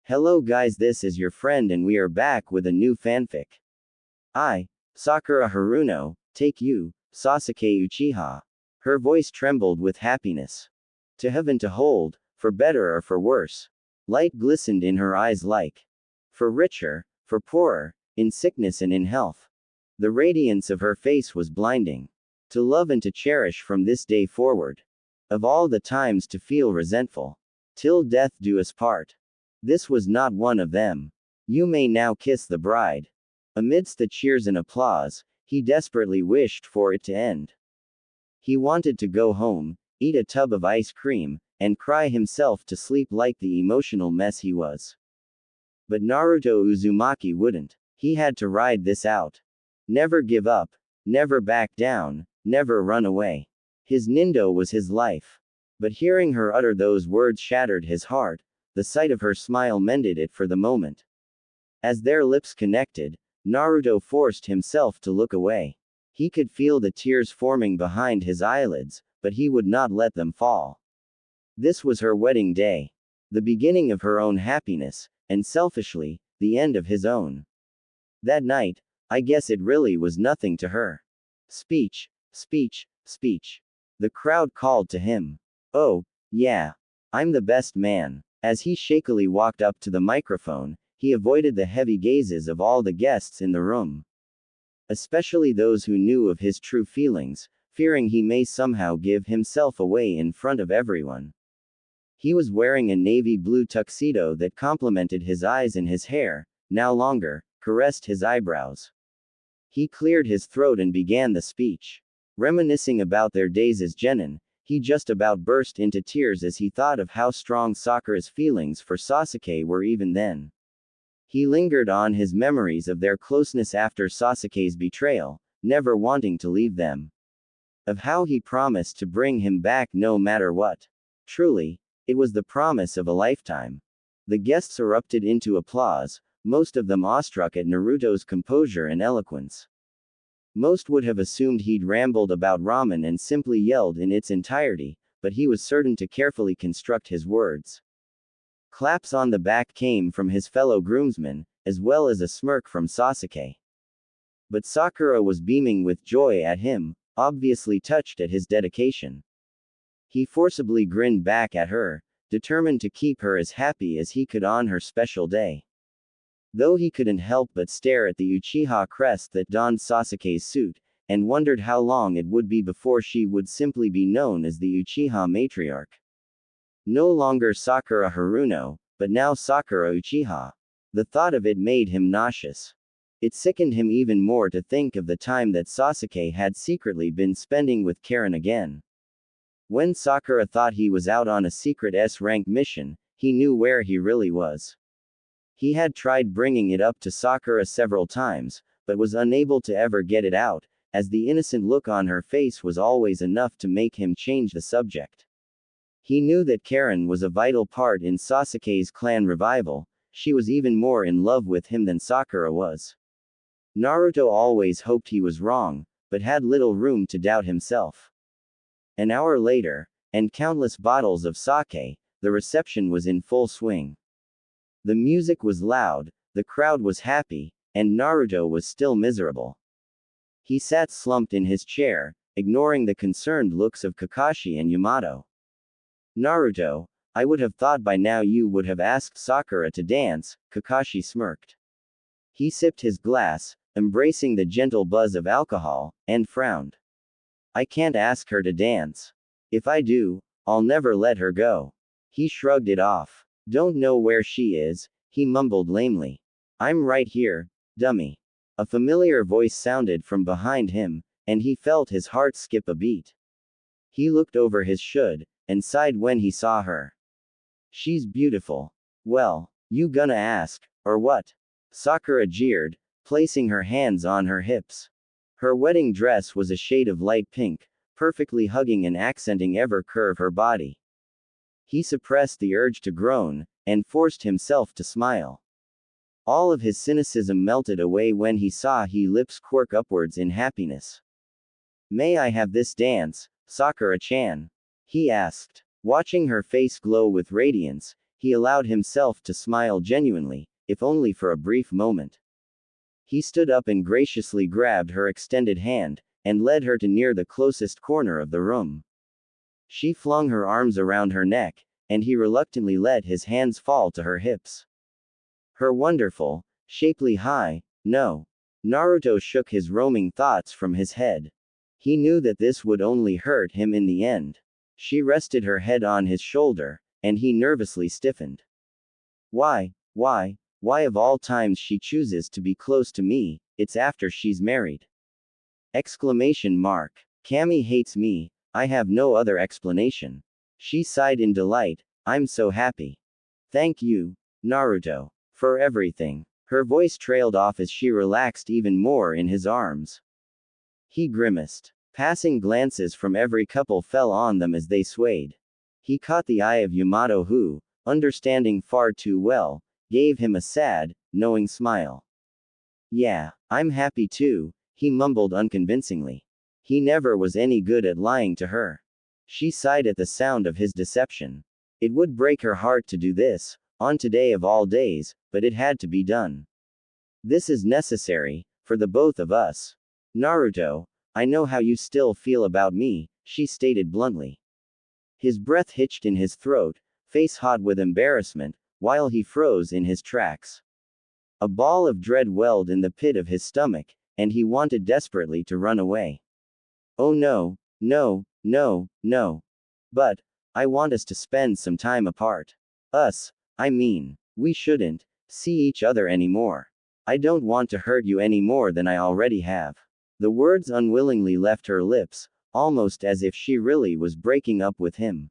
Hello guys, this is your friend and we are back with a new fanfic. I, Sakura Haruno, take you, Sasuke Uchiha. Her voice trembled with happiness. To have and to hold, for better or for worse. Light glistened in her eyes like. For richer, for poorer, in sickness and in health. The radiance of her face was blinding. To love and to cherish from this day forward. Of all the times to feel resentful. Till death do us part. This was not one of them. You may now kiss the bride. Amidst the cheers and applause, he desperately wished for it to end. He wanted to go home, eat a tub of ice cream, and cry himself to sleep like the emotional mess he was. But Naruto Uzumaki wouldn't. He had to ride this out. Never give up, never back down, never run away. His Nindo was his life. But hearing her utter those words shattered his heart. The sight of her smile mended it for the moment. As their lips connected, Naruto forced himself to look away. He could feel the tears forming behind his eyelids, but he would not let them fall. This was her wedding day. The beginning of her own happiness, and selfishly, the end of his own. That night, I guess it really was nothing to her. Speech, speech, speech. The crowd called to him. Oh, yeah. I'm the best man. As he shakily walked up to the microphone, he avoided the heavy gazes of all the guests in the room. Especially those who knew of his true feelings, fearing he may somehow give himself away in front of everyone. He was wearing a navy blue tuxedo that complemented his eyes, and his hair, now longer, caressed his eyebrows. He cleared his throat and began the speech. Reminiscing about their days as genin, he just about burst into tears as he thought of how strong Sakura's feelings for Sasuke were even then. He lingered on his memories of their closeness after Sasuke's betrayal, never wanting to leave them. Of how he promised to bring him back no matter what. Truly, it was the promise of a lifetime. The guests erupted into applause, most of them awestruck at Naruto's composure and eloquence. Most would have assumed he'd rambled about ramen and simply yelled in its entirety, but he was certain to carefully construct his words. Claps on the back came from his fellow groomsmen, as well as a smirk from Sasuke. But Sakura was beaming with joy at him, obviously touched at his dedication. He forcibly grinned back at her, determined to keep her as happy as he could on her special day. Though he couldn't help but stare at the Uchiha crest that donned Sasuke's suit, and wondered how long it would be before she would simply be known as the Uchiha matriarch. No longer Sakura Haruno, but now Sakura Uchiha. The thought of it made him nauseous. It sickened him even more to think of the time that Sasuke had secretly been spending with Karen again. When Sakura thought he was out on a secret S-rank mission, he knew where he really was. He had tried bringing it up to Sakura several times, but was unable to ever get it out, as the innocent look on her face was always enough to make him change the subject. He knew that Karen was a vital part in Sasuke's clan revival. She was even more in love with him than Sakura was. Naruto always hoped he was wrong, but had little room to doubt himself. An hour later, and countless bottles of sake, the reception was in full swing. The music was loud, the crowd was happy, and Naruto was still miserable. He sat slumped in his chair, ignoring the concerned looks of Kakashi and Yamato. Naruto, I would have thought by now you would have asked Sakura to dance, Kakashi smirked. He sipped his glass, embracing the gentle buzz of alcohol, and frowned. I can't ask her to dance. If I do, I'll never let her go. He shrugged it off. Don't know where she is, he mumbled lamely. I'm right here, dummy. A familiar voice sounded from behind him, and he felt his heart skip a beat. He looked over his should, and sighed when he saw her. She's beautiful. Well, you gonna ask, or what? Sakura jeered, placing her hands on her hips. Her wedding dress was a shade of light pink, perfectly hugging and accenting every curve of her body. He suppressed the urge to groan, and forced himself to smile. All of his cynicism melted away when he saw her lips quirk upwards in happiness. May I have this dance, Sakura-chan? He asked. Watching her face glow with radiance, he allowed himself to smile genuinely, if only for a brief moment. He stood up and graciously grabbed her extended hand, and led her to near the closest corner of the room. She flung her arms around her neck, and he reluctantly let his hands fall to her hips. Her wonderful, shapely no. Naruto shook his roaming thoughts from his head. He knew that this would only hurt him in the end. She rested her head on his shoulder, and he nervously stiffened. Why of all times she chooses to be close to me, it's after she's married. Exclamation mark. Cammy hates me, I have no other explanation. She sighed in delight, I'm so happy. Thank you, Naruto, for everything. Her voice trailed off as she relaxed even more in his arms. He grimaced. Passing glances from every couple fell on them as they swayed. He caught the eye of Yamato who, understanding far too well, gave him a sad, knowing smile. Yeah, I'm happy too, he mumbled unconvincingly. He never was any good at lying to her. She sighed at the sound of his deception. It would break her heart to do this, on today of all days, but it had to be done. This is necessary, for the both of us. Naruto, I know how you still feel about me, she stated bluntly. His breath hitched in his throat, face hot with embarrassment, while he froze in his tracks. A ball of dread welled in the pit of his stomach, and he wanted desperately to run away. Oh no. But, I want us to spend some time apart. We shouldn't see each other anymore. I don't want to hurt you any more than I already have. The words unwillingly left her lips, almost as if she really was breaking up with him.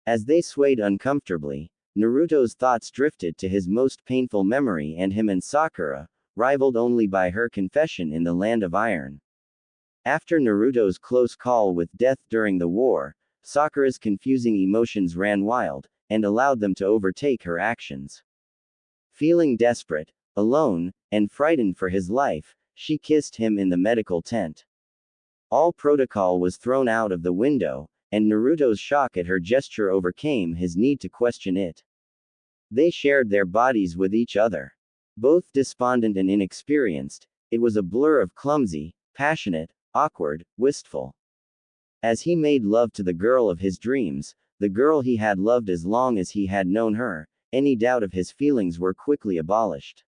As they swayed uncomfortably, Naruto's thoughts drifted to his most painful memory and him and Sakura, rivaled only by her confession in the Land of Iron. After Naruto's close call with death during the war, Sakura's confusing emotions ran wild, and allowed them to overtake her actions. Feeling desperate, alone, and frightened for his life, she kissed him in the medical tent. All protocol was thrown out of the window, and Naruto's shock at her gesture overcame his need to question it. They shared their bodies with each other. Both despondent and inexperienced, it was a blur of clumsy, passionate, awkward, wistful. As he made love to the girl of his dreams, the girl he had loved as long as he had known her, any doubt of his feelings were quickly abolished.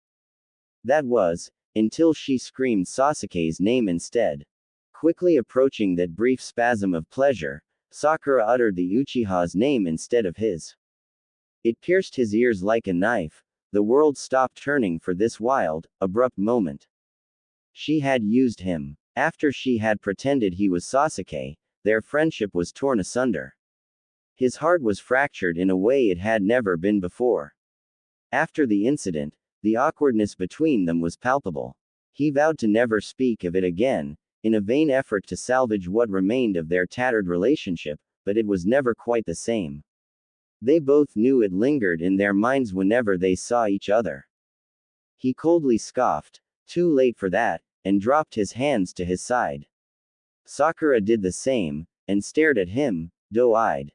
That was, until she screamed Sasuke's name instead. Quickly approaching that brief spasm of pleasure, Sakura uttered the Uchiha's name instead of his. It pierced his ears like a knife. The world stopped turning for this wild, abrupt moment. She had used him. After she had pretended he was Sasuke, their friendship was torn asunder. His heart was fractured in a way it had never been before. After the incident, the awkwardness between them was palpable. He vowed to never speak of it again, in a vain effort to salvage what remained of their tattered relationship, but it was never quite the same. They both knew it lingered in their minds whenever they saw each other. He coldly scoffed, too late for that, and dropped his hands to his side. Sakura did the same, and stared at him, doe-eyed.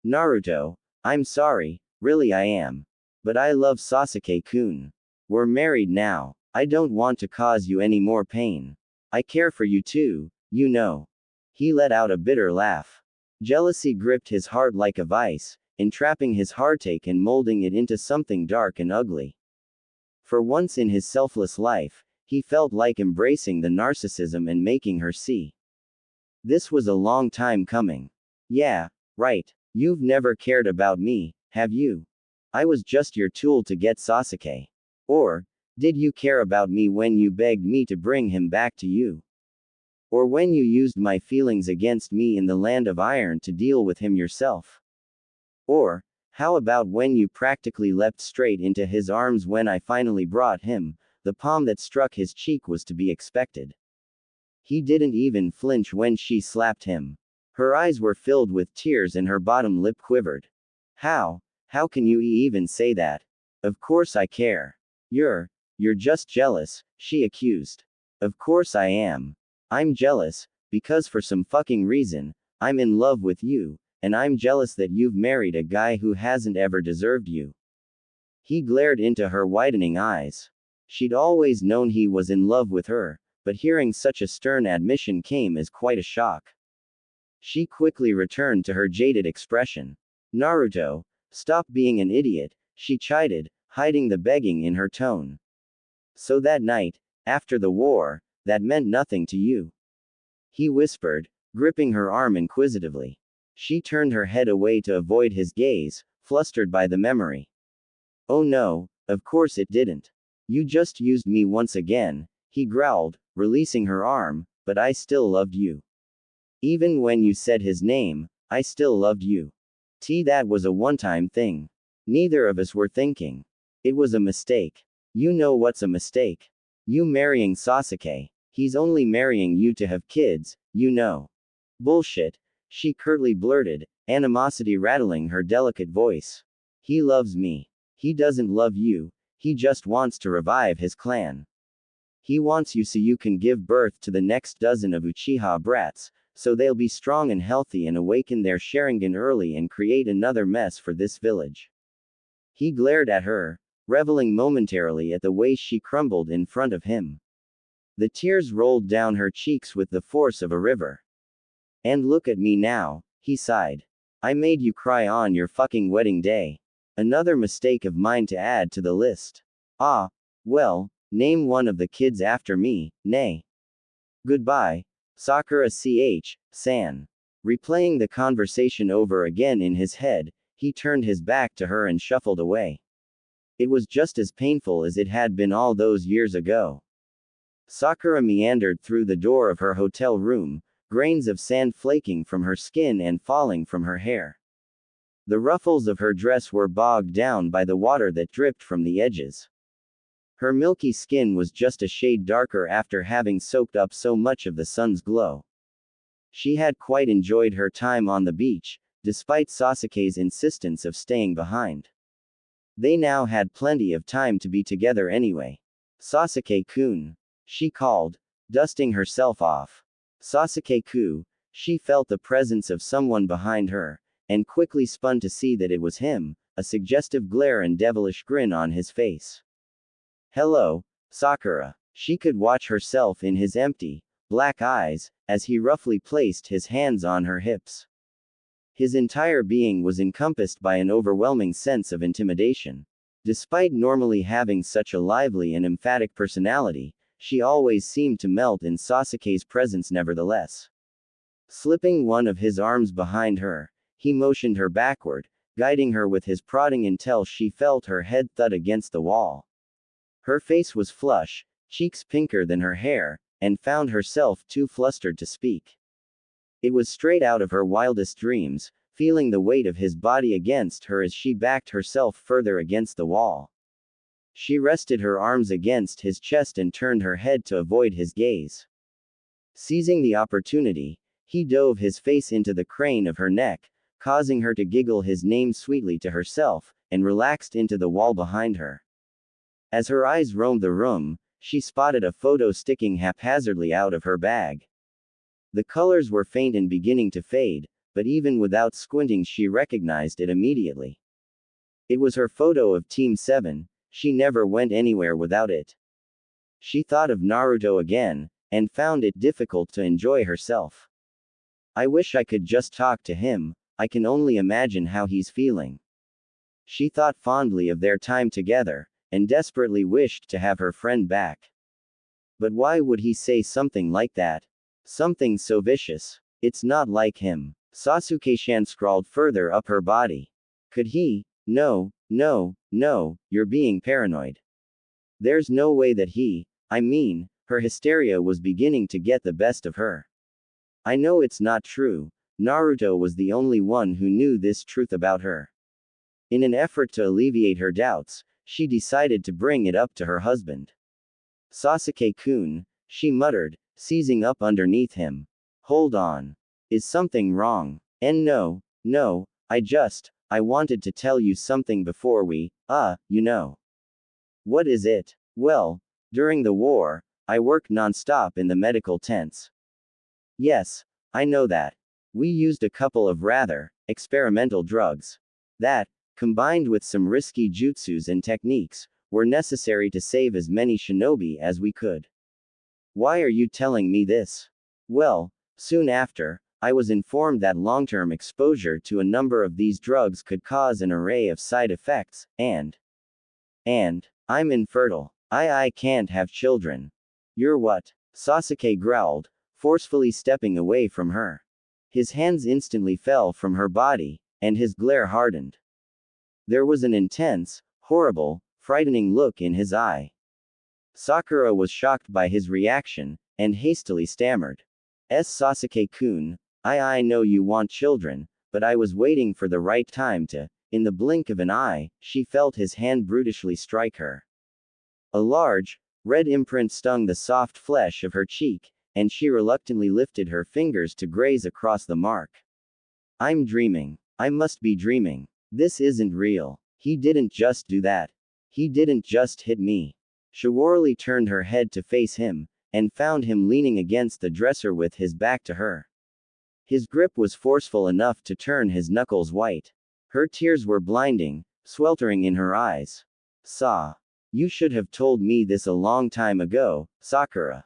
Naruto, I'm sorry, really I am. But I love Sasuke-kun. We're married now. I don't want to cause you any more pain. I care for you too, you know. He let out a bitter laugh. Jealousy gripped his heart like a vice, entrapping his heartache and molding it into something dark and ugly. For once in his selfless life, he felt like embracing the narcissism and making her see. This was a long time coming. Yeah, right. You've never cared about me, have you? I was just your tool to get Sasuke. Or, did you care about me when you begged me to bring him back to you? Or when you used my feelings against me in the Land of Iron to deal with him yourself? Or, how about when you practically leapt straight into his arms when I finally brought him? The palm that struck his cheek was to be expected. He didn't even flinch when she slapped him. Her eyes were filled with tears and her bottom lip quivered. How can you even say that? Of course I care. You're just jealous, she accused. Of course I am. I'm jealous, because for some fucking reason, I'm in love with you, and I'm jealous that you've married a guy who hasn't ever deserved you. He glared into her widening eyes. She'd always known he was in love with her, but hearing such a stern admission came as quite a shock. She quickly returned to her jaded expression. Naruto, stop being an idiot, she chided, hiding the begging in her tone. So that night, after the war, that meant nothing to you? He whispered, gripping her arm inquisitively. She turned her head away to avoid his gaze, flustered by the memory. Oh no, of course it didn't. You just used me once again, he growled, releasing her arm, but I still loved you. Even when you said his name, I still loved you. That was a one-time thing. Neither of us were thinking. It was a mistake. You know what's a mistake? You marrying Sasuke. He's only marrying you to have kids, you know. Bullshit, she curtly blurted, animosity rattling her delicate voice. He loves me. He doesn't love you, he just wants to revive his clan. He wants you so you can give birth to the next dozen of Uchiha brats, so they'll be strong and healthy and awaken their Sharingan early and create another mess for this village. He glared at her, reveling momentarily at the way she crumbled in front of him. The tears rolled down her cheeks with the force of a river. And look at me now, he sighed. I made you cry on your fucking wedding day. Another mistake of mine to add to the list. Ah, well, name one of the kids after me, nay. Goodbye, Sakura San. Replaying the conversation over again in his head, he turned his back to her and shuffled away. It was just as painful as it had been all those years ago. Sakura meandered through the door of her hotel room, grains of sand flaking from her skin and falling from her hair. The ruffles of her dress were bogged down by the water that dripped from the edges. Her milky skin was just a shade darker after having soaked up so much of the sun's glow. She had quite enjoyed her time on the beach, despite Sasuke's insistence of staying behind. They now had plenty of time to be together anyway. Sasuke-kun, she called, dusting herself off. Sasuke-ku, she felt the presence of someone behind her, and quickly spun to see that it was him, a suggestive glare and devilish grin on his face. Hello, Sakura. She could watch herself in his empty, black eyes, as he roughly placed his hands on her hips. His entire being was encompassed by an overwhelming sense of intimidation. Despite normally having such a lively and emphatic personality, she always seemed to melt in Sasuke's presence nevertheless. Slipping one of his arms behind her, he motioned her backward, guiding her with his prodding until she felt her head thud against the wall. Her face was flush, cheeks pinker than her hair, and found herself too flustered to speak. It was straight out of her wildest dreams, feeling the weight of his body against her as she backed herself further against the wall. She rested her arms against his chest and turned her head to avoid his gaze. Seizing the opportunity, he dove his face into the crane of her neck, causing her to giggle his name sweetly to herself, and relaxed into the wall behind her. As her eyes roamed the room, she spotted a photo sticking haphazardly out of her bag. The colors were faint and beginning to fade, but even without squinting she recognized it immediately. It was her photo of Team 7, she never went anywhere without it. She thought of Naruto again, and found it difficult to enjoy herself. I wish I could just talk to him, I can only imagine how he's feeling. She thought fondly of their time together, and desperately wished to have her friend back. But why would he say something like that? Something so vicious. It's not like him. Sasuke-shan scrawled further up her body. Could he? No, you're being paranoid. There's no way that her hysteria was beginning to get the best of her. I know it's not true. Naruto was the only one who knew this truth about her. In an effort to alleviate her doubts, she decided to bring it up to her husband. Sasuke-kun, she muttered, seizing up underneath him. Hold on. Is something wrong? And no, I wanted to tell you something before we, you know. What is it? Well, during the war, I worked non-stop in the medical tents. Yes, I know that. We used a couple of rather experimental drugs. That, combined with some risky jutsus and techniques, were necessary to save as many shinobi as we could. Why are you telling me this? Well, soon after, I was informed that long-term exposure to a number of these drugs could cause an array of side effects, and I'm infertile. I can't have children. You're what? Sasuke growled, forcefully stepping away from her. His hands instantly fell from her body, and his glare hardened. There was an intense, horrible, frightening look in his eye. Sakura was shocked by his reaction, and hastily stammered. Sasuke-kun, I know you want children, but I was waiting for the right time to. In the blink of an eye, she felt his hand brutally strike her. A large, red imprint stung the soft flesh of her cheek, and she reluctantly lifted her fingers to graze across the mark. I'm dreaming. I must be dreaming. This isn't real. He didn't just do that. He didn't just hit me. Shiwarli turned her head to face him, and found him leaning against the dresser with his back to her. His grip was forceful enough to turn his knuckles white. Her tears were blinding, sweltering in her eyes. You should have told me this a long time ago, Sakura.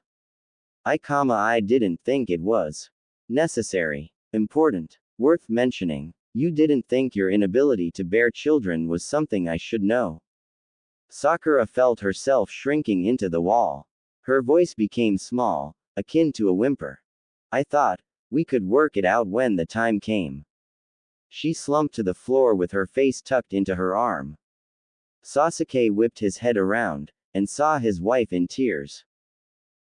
I didn't think it was necessary, important, worth mentioning. You didn't think your inability to bear children was something I should know. Sakura felt herself shrinking into the wall. Her voice became small, akin to a whimper. I thought we could work it out when the time came. She slumped to the floor with her face tucked into her arm. Sasuke whipped his head around, and saw his wife in tears.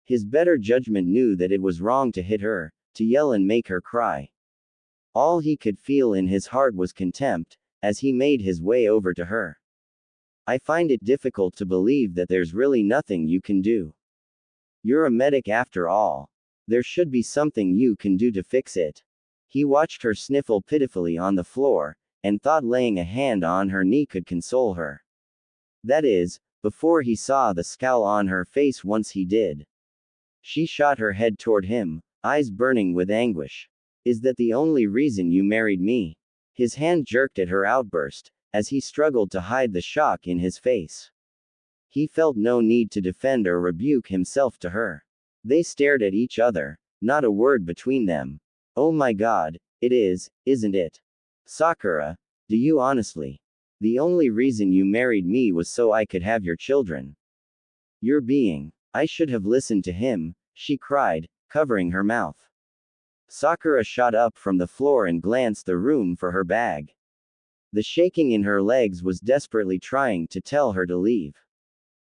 His better judgment knew that it was wrong to hit her, to yell and make her cry. All he could feel in his heart was contempt, as he made his way over to her. I find it difficult to believe that there's really nothing you can do. You're a medic after all. There should be something you can do to fix it. He watched her sniffle pitifully on the floor, and thought laying a hand on her knee could console her. That is, before he saw the scowl on her face once he did. She shot her head toward him, eyes burning with anguish. Is that the only reason you married me? His hand jerked at her outburst, as he struggled to hide the shock in his face. He felt no need to defend or rebuke himself to her. They stared at each other, not a word between them. Oh my God, it is, isn't it? Sakura, do you honestly? The only reason you married me was so I could have your children. You're being. I should have listened to him, she cried, covering her mouth. Sakura shot up from the floor and glanced the room for her bag. The shaking in her legs was desperately trying to tell her to leave.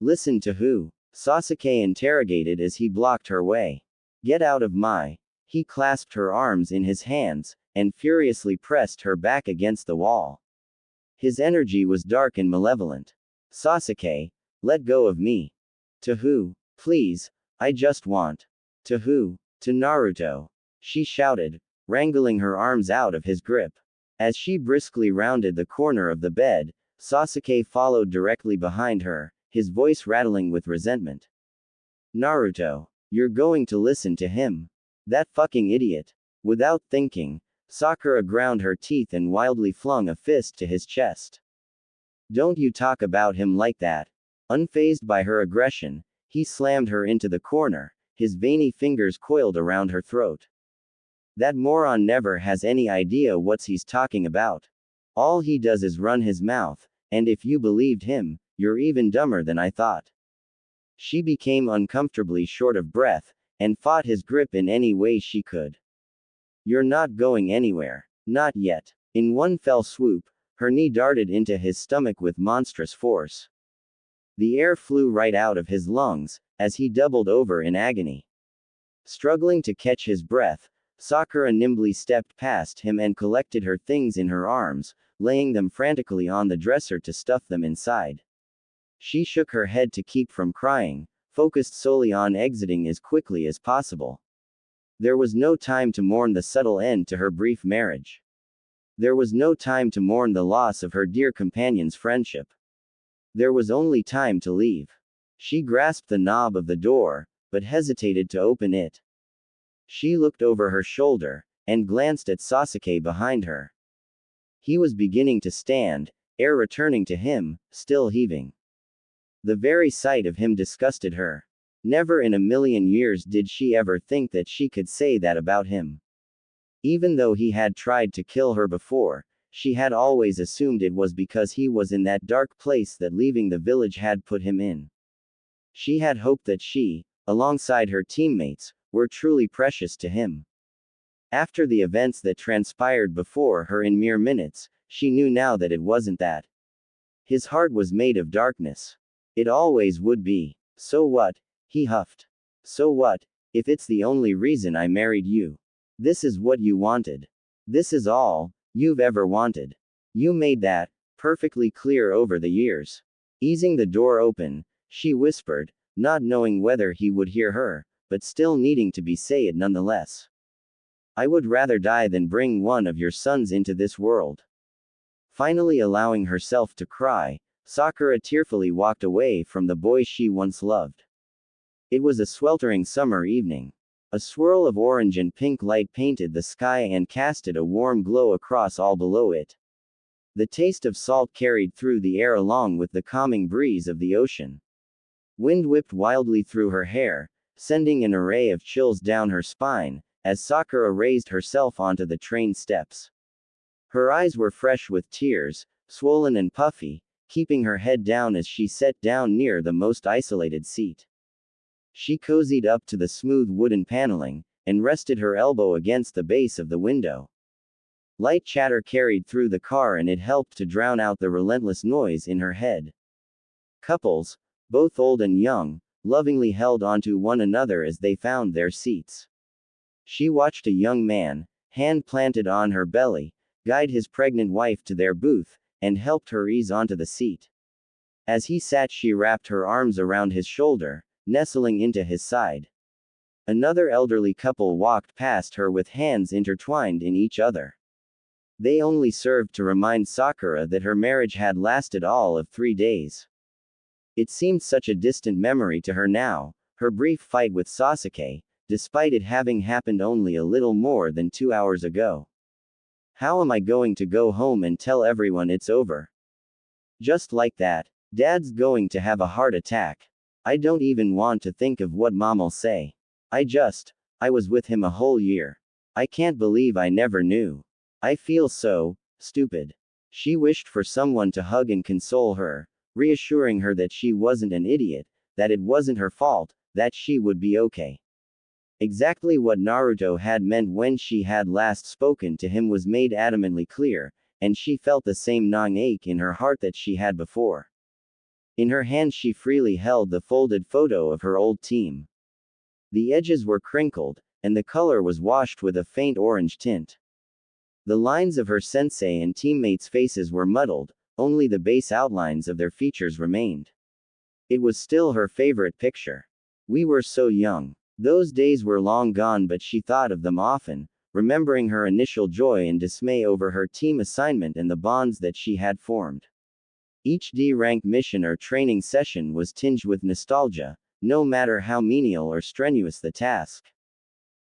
Listen to who? Sasuke interrogated as he blocked her way. Get out of my. He clasped her arms in his hands, and furiously pressed her back against the wall. His energy was dark and malevolent. Sasuke, let go of me. To who? Please, I just want. To who? To Naruto. She shouted, wrangling her arms out of his grip. As she briskly rounded the corner of the bed, Sasuke followed directly behind her, his voice rattling with resentment. Naruto, you're going to listen to him. That fucking idiot. Without thinking, Sakura ground her teeth and wildly flung a fist to his chest. Don't you talk about him like that. Unfazed by her aggression, he slammed her into the corner, his veiny fingers coiled around her throat. That moron never has any idea what he's talking about. All he does is run his mouth, and if you believed him, you're even dumber than I thought. She became uncomfortably short of breath, and fought his grip in any way she could. You're not going anywhere. Not yet. In one fell swoop, her knee darted into his stomach with monstrous force. The air flew right out of his lungs, as he doubled over in agony. Struggling to catch his breath, Sakura nimbly stepped past him and collected her things in her arms, laying them frantically on the dresser to stuff them inside. She shook her head to keep from crying, focused solely on exiting as quickly as possible. There was no time to mourn the subtle end to her brief marriage. There was no time to mourn the loss of her dear companion's friendship. There was only time to leave. She grasped the knob of the door, but hesitated to open it. She looked over her shoulder, and glanced at Sasuke behind her. He was beginning to stand, air returning to him, still heaving. The very sight of him disgusted her. Never in a million years did she ever think that she could say that about him. Even though he had tried to kill her before, she had always assumed it was because he was in that dark place that leaving the village had put him in. She had hoped that she, alongside her teammates, were truly precious to him. After the events that transpired before her in mere minutes, she knew now that it wasn't that. His heart was made of darkness. It always would be. So what? He huffed. So what, if it's the only reason I married you? This is what you wanted. This is all you've ever wanted. You made that perfectly clear over the years. Easing the door open, she whispered, not knowing whether he would hear her, but still needing to say it nonetheless. I would rather die than bring one of your sons into this world. Finally allowing herself to cry, Sakura tearfully walked away from the boy she once loved. It was a sweltering summer evening. A swirl of orange and pink light painted the sky and casted a warm glow across all below it. The taste of salt carried through the air along with the calming breeze of the ocean. Wind whipped wildly through her hair, sending an array of chills down her spine, as Sakura raised herself onto the train steps. Her eyes were fresh with tears, swollen and puffy, keeping her head down as she sat down near the most isolated seat. She cozied up to the smooth wooden paneling, and rested her elbow against the base of the window. Light chatter carried through the car and it helped to drown out the relentless noise in her head. Couples, both old and young, lovingly held onto one another as they found their seats. She watched a young man, hand planted on her belly, guide his pregnant wife to their booth, and helped her ease onto the seat. As he sat, she wrapped her arms around his shoulder, nestling into his side. Another elderly couple walked past her with hands intertwined in each other. They only served to remind Sakura that her marriage had lasted all of 3 days. It seemed such a distant memory to her now, her brief fight with Sasuke, despite it having happened only a little more than 2 hours ago. How am I going to go home and tell everyone it's over? Just like that, Dad's going to have a heart attack. I don't even want to think of what Mom'll say. I was with him a whole year. I can't believe I never knew. I feel so stupid. She wished for someone to hug and console her, reassuring her that she wasn't an idiot, that it wasn't her fault, that she would be okay. Exactly what Naruto had meant when she had last spoken to him was made adamantly clear, and she felt the same gnawing ache in her heart that she had before. In her hand she freely held the folded photo of her old team. The edges were crinkled, and the color was washed with a faint orange tint. The lines of her sensei and teammates' faces were muddled, only the base outlines of their features remained. It was still her favorite picture. We were so young. Those days were long gone, but she thought of them often, remembering her initial joy and dismay over her team assignment and the bonds that she had formed. Each D-rank mission or training session was tinged with nostalgia, no matter how menial or strenuous the task.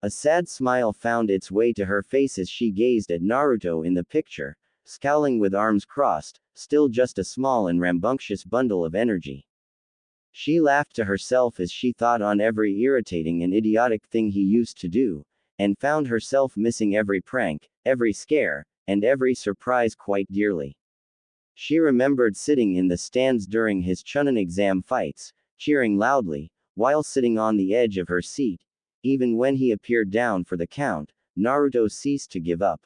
A sad smile found its way to her face as she gazed at Naruto in the picture, scowling with arms crossed, still just a small and rambunctious bundle of energy. She laughed to herself as she thought on every irritating and idiotic thing he used to do, and found herself missing every prank, every scare, and every surprise quite dearly. She remembered sitting in the stands during his Chunin exam fights, cheering loudly, while sitting on the edge of her seat. Even when he appeared down for the count, Naruto ceased to give up.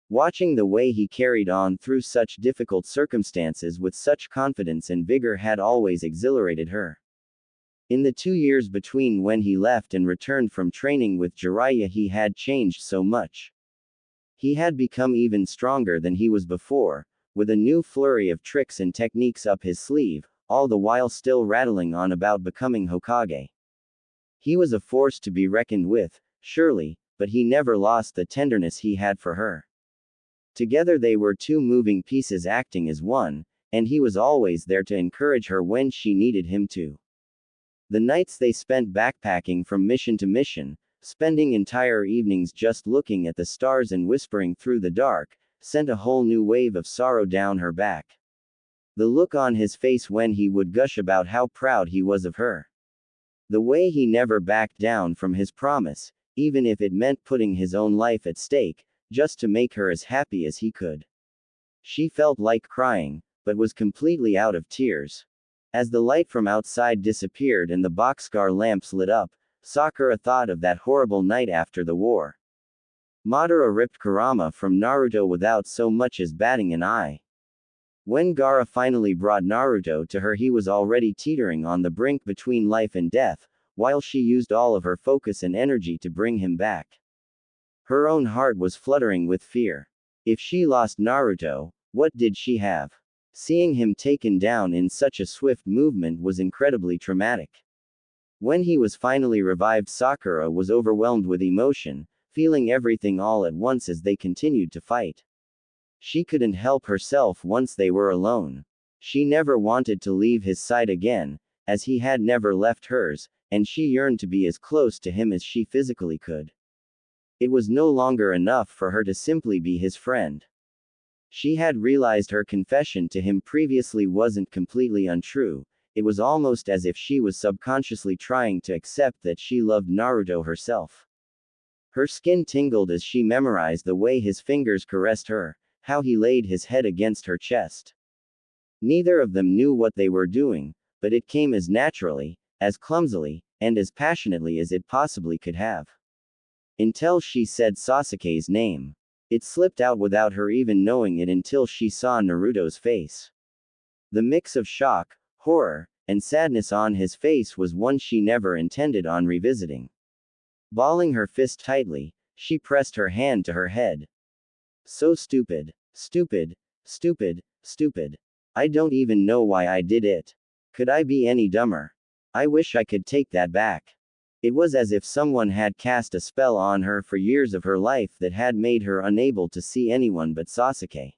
Watching the way he carried on through such difficult circumstances with such confidence and vigor had always exhilarated her. In the 2 years between when he left and returned from training with Jiraiya, he had changed so much. He had become even stronger than he was before, with a new flurry of tricks and techniques up his sleeve, all the while still rattling on about becoming Hokage. He was a force to be reckoned with, surely, but he never lost the tenderness he had for her. Together they were two moving pieces acting as one, and he was always there to encourage her when she needed him to. The nights they spent backpacking from mission to mission, spending entire evenings just looking at the stars and whispering through the dark, sent a whole new wave of sorrow down her back. The look on his face when he would gush about how proud he was of her. The way he never backed down from his promise, even if it meant putting his own life at stake, just to make her as happy as he could. She felt like crying, but was completely out of tears. As the light from outside disappeared and the boxcar lamps lit up, Sakura thought of that horrible night after the war. Madara ripped Kurama from Naruto without so much as batting an eye. When Gaara finally brought Naruto to her, he was already teetering on the brink between life and death, while she used all of her focus and energy to bring him back. Her own heart was fluttering with fear. If she lost Naruto, what did she have? Seeing him taken down in such a swift movement was incredibly traumatic. When he was finally revived, Sakura was overwhelmed with emotion, feeling everything all at once as they continued to fight. She couldn't help herself once they were alone. She never wanted to leave his side again, as he had never left hers, and she yearned to be as close to him as she physically could. It was no longer enough for her to simply be his friend. She had realized her confession to him previously wasn't completely untrue. It was almost as if she was subconsciously trying to accept that she loved Naruto herself. Her skin tingled as she memorized the way his fingers caressed her, how he laid his head against her chest. Neither of them knew what they were doing, but it came as naturally, as clumsily, and as passionately as it possibly could have. Until she said Sasuke's name. It slipped out without her even knowing it until she saw Naruto's face. The mix of shock, horror, and sadness on his face was one she never intended on revisiting. Balling her fist tightly, she pressed her hand to her head. So stupid. Stupid. Stupid. Stupid. I don't even know why I did it. Could I be any dumber? I wish I could take that back. It was as if someone had cast a spell on her for years of her life that had made her unable to see anyone but Sasuke.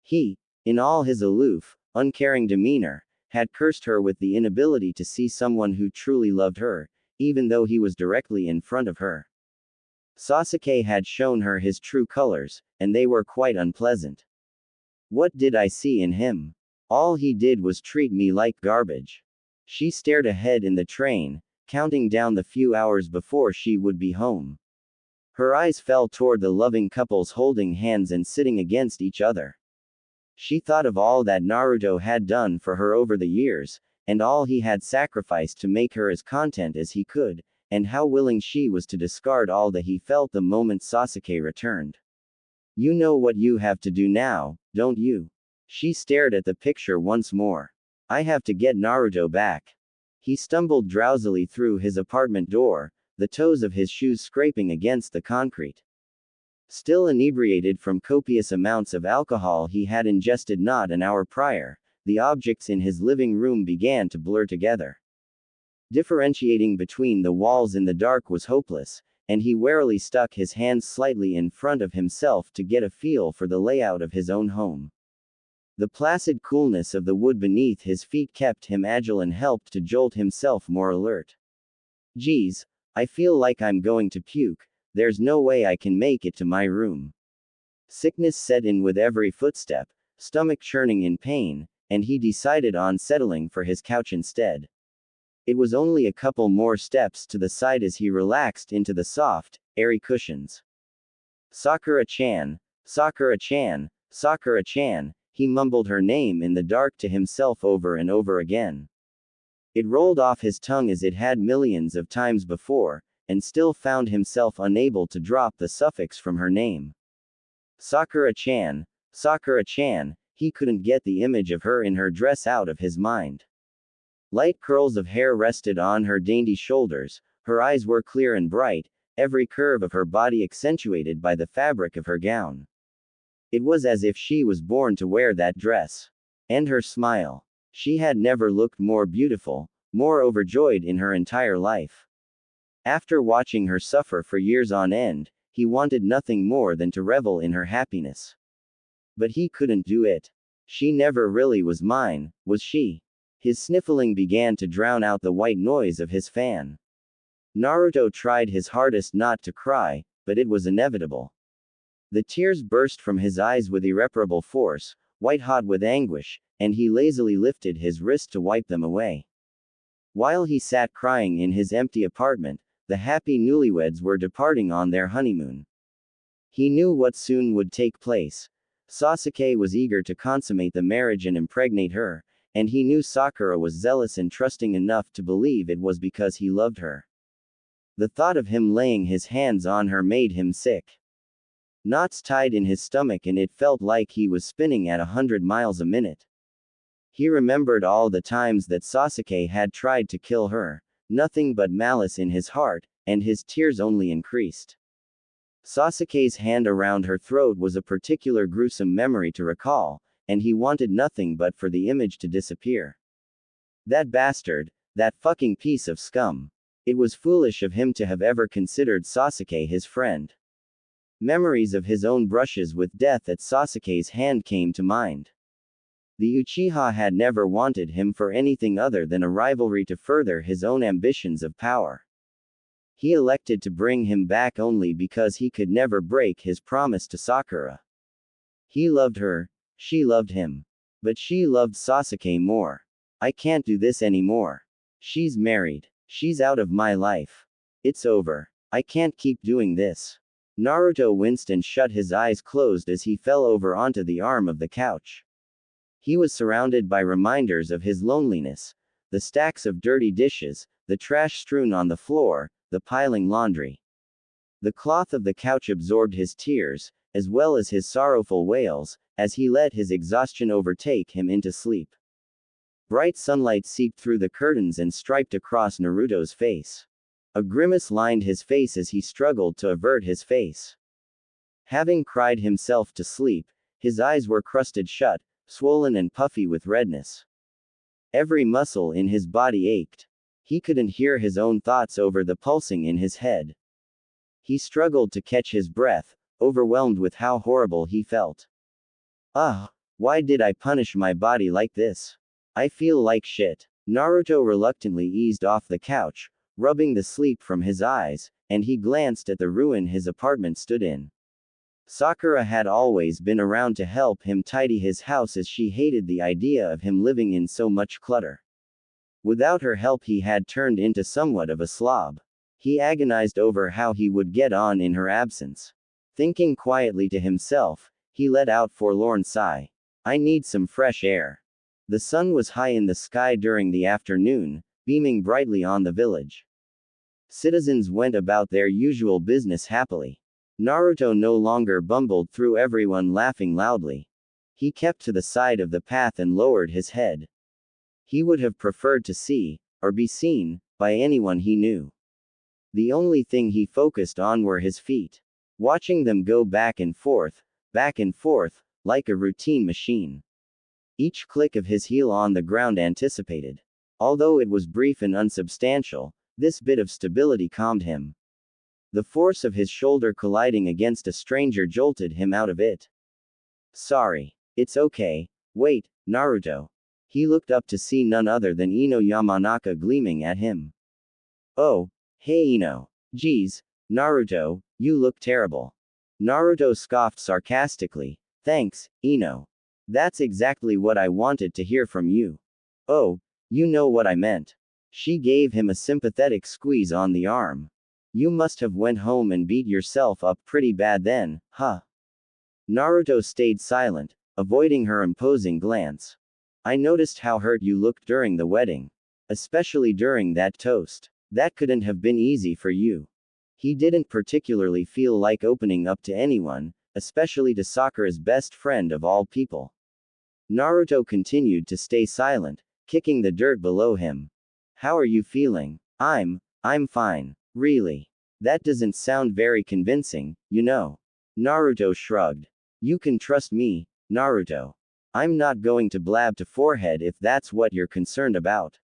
He, in all his aloof, uncaring demeanor, had cursed her with the inability to see someone who truly loved her, even though he was directly in front of her. Sasuke had shown her his true colors, and they were quite unpleasant. What did I see in him? All he did was treat me like garbage. She stared ahead in the train, counting down the few hours before she would be home. Her eyes fell toward the loving couples holding hands and sitting against each other. She thought of all that Naruto had done for her over the years, and all he had sacrificed to make her as content as he could, and how willing she was to discard all that he felt the moment Sasuke returned. You know what you have to do now, don't you? She stared at the picture once more. I have to get Naruto back. He stumbled drowsily through his apartment door, the toes of his shoes scraping against the concrete. Still inebriated from copious amounts of alcohol he had ingested not an hour prior, the objects in his living room began to blur together. Differentiating between the walls in the dark was hopeless, and he warily stuck his hands slightly in front of himself to get a feel for the layout of his own home. The placid coolness of the wood beneath his feet kept him agile and helped to jolt himself more alert. Geez, I feel like I'm going to puke. There's no way I can make it to my room. Sickness set in with every footstep, stomach churning in pain, and he decided on settling for his couch instead. It was only a couple more steps to the side as he relaxed into the soft, airy cushions. Sakura-chan, Sakura-chan, Sakura-chan, he mumbled her name in the dark to himself over and over again. It rolled off his tongue as it had millions of times before, and still found himself unable to drop the suffix from her name. Sakura-chan, Sakura-chan, he couldn't get the image of her in her dress out of his mind. Light curls of hair rested on her dainty shoulders, her eyes were clear and bright, every curve of her body accentuated by the fabric of her gown. It was as if she was born to wear that dress. And her smile. She had never looked more beautiful, more overjoyed in her entire life. After watching her suffer for years on end, he wanted nothing more than to revel in her happiness. But he couldn't do it. She never really was mine, was she? His sniffling began to drown out the white noise of his fan. Naruto tried his hardest not to cry, but it was inevitable. The tears burst from his eyes with irreparable force, white-hot with anguish, and he lazily lifted his wrist to wipe them away. While he sat crying in his empty apartment, the happy newlyweds were departing on their honeymoon. He knew what soon would take place. Sasuke was eager to consummate the marriage and impregnate her, and he knew Sakura was zealous and trusting enough to believe it was because he loved her. The thought of him laying his hands on her made him sick. Knots tied in his stomach and it felt like he was spinning at 100 miles a minute. He remembered all the times that Sasuke had tried to kill her, nothing but malice in his heart, and his tears only increased. Sasuke's hand around her throat was a particular gruesome memory to recall, and he wanted nothing but for the image to disappear. That bastard, that fucking piece of scum. It was foolish of him to have ever considered Sasuke his friend. Memories of his own brushes with death at Sasuke's hand came to mind. The Uchiha had never wanted him for anything other than a rivalry to further his own ambitions of power. He elected to bring him back only because he could never break his promise to Sakura. He loved her, she loved him. But she loved Sasuke more. I can't do this anymore. She's married. She's out of my life. It's over. I can't keep doing this. Naruto winced and shut his eyes closed as he fell over onto the arm of the couch. He was surrounded by reminders of his loneliness, the stacks of dirty dishes, the trash strewn on the floor, the piling laundry. The cloth of the couch absorbed his tears, as well as his sorrowful wails, as he let his exhaustion overtake him into sleep. Bright sunlight seeped through the curtains and striped across Naruto's face. A grimace lined his face as he struggled to avert his face. Having cried himself to sleep, his eyes were crusted shut, swollen and puffy with redness. Every muscle in his body ached. He couldn't hear his own thoughts over the pulsing in his head. He struggled to catch his breath, overwhelmed with how horrible he felt. Why did I punish my body like this? I feel like shit. Naruto reluctantly eased off the couch, rubbing the sleep from his eyes, and he glanced at the ruin his apartment stood in. Sakura had always been around to help him tidy his house as she hated the idea of him living in so much clutter. Without her help he had turned into somewhat of a slob. He agonized over how he would get on in her absence. Thinking quietly to himself, he let out a forlorn sigh. I need some fresh air. The sun was high in the sky during the afternoon, beaming brightly on the village. Citizens went about their usual business happily. Naruto no longer bumbled through everyone laughing loudly. He kept to the side of the path and lowered his head. He would have preferred to see, or be seen, by anyone he knew. The only thing he focused on were his feet. Watching them go back and forth, like a routine machine. Each click of his heel on the ground anticipated. Although it was brief and unsubstantial, this bit of stability calmed him. The force of his shoulder colliding against a stranger jolted him out of it. Sorry. It's okay. Wait, Naruto. He looked up to see none other than Ino Yamanaka gleaming at him. Oh, hey Ino. Geez, Naruto, you look terrible. Naruto scoffed sarcastically. Thanks, Ino. That's exactly what I wanted to hear from you. Oh, you know what I meant. She gave him a sympathetic squeeze on the arm. You must have went home and beat yourself up pretty bad then, huh? Naruto stayed silent, avoiding her imposing glance. I noticed how hurt you looked during the wedding. Especially during that toast. That couldn't have been easy for you. He didn't particularly feel like opening up to anyone, especially to Sakura's best friend of all people. Naruto continued to stay silent, kicking the dirt below him. How are you feeling? I'm fine. Really. That doesn't sound very convincing, you know. Naruto shrugged. You can trust me, Naruto. I'm not going to blab to forehead if that's what you're concerned about.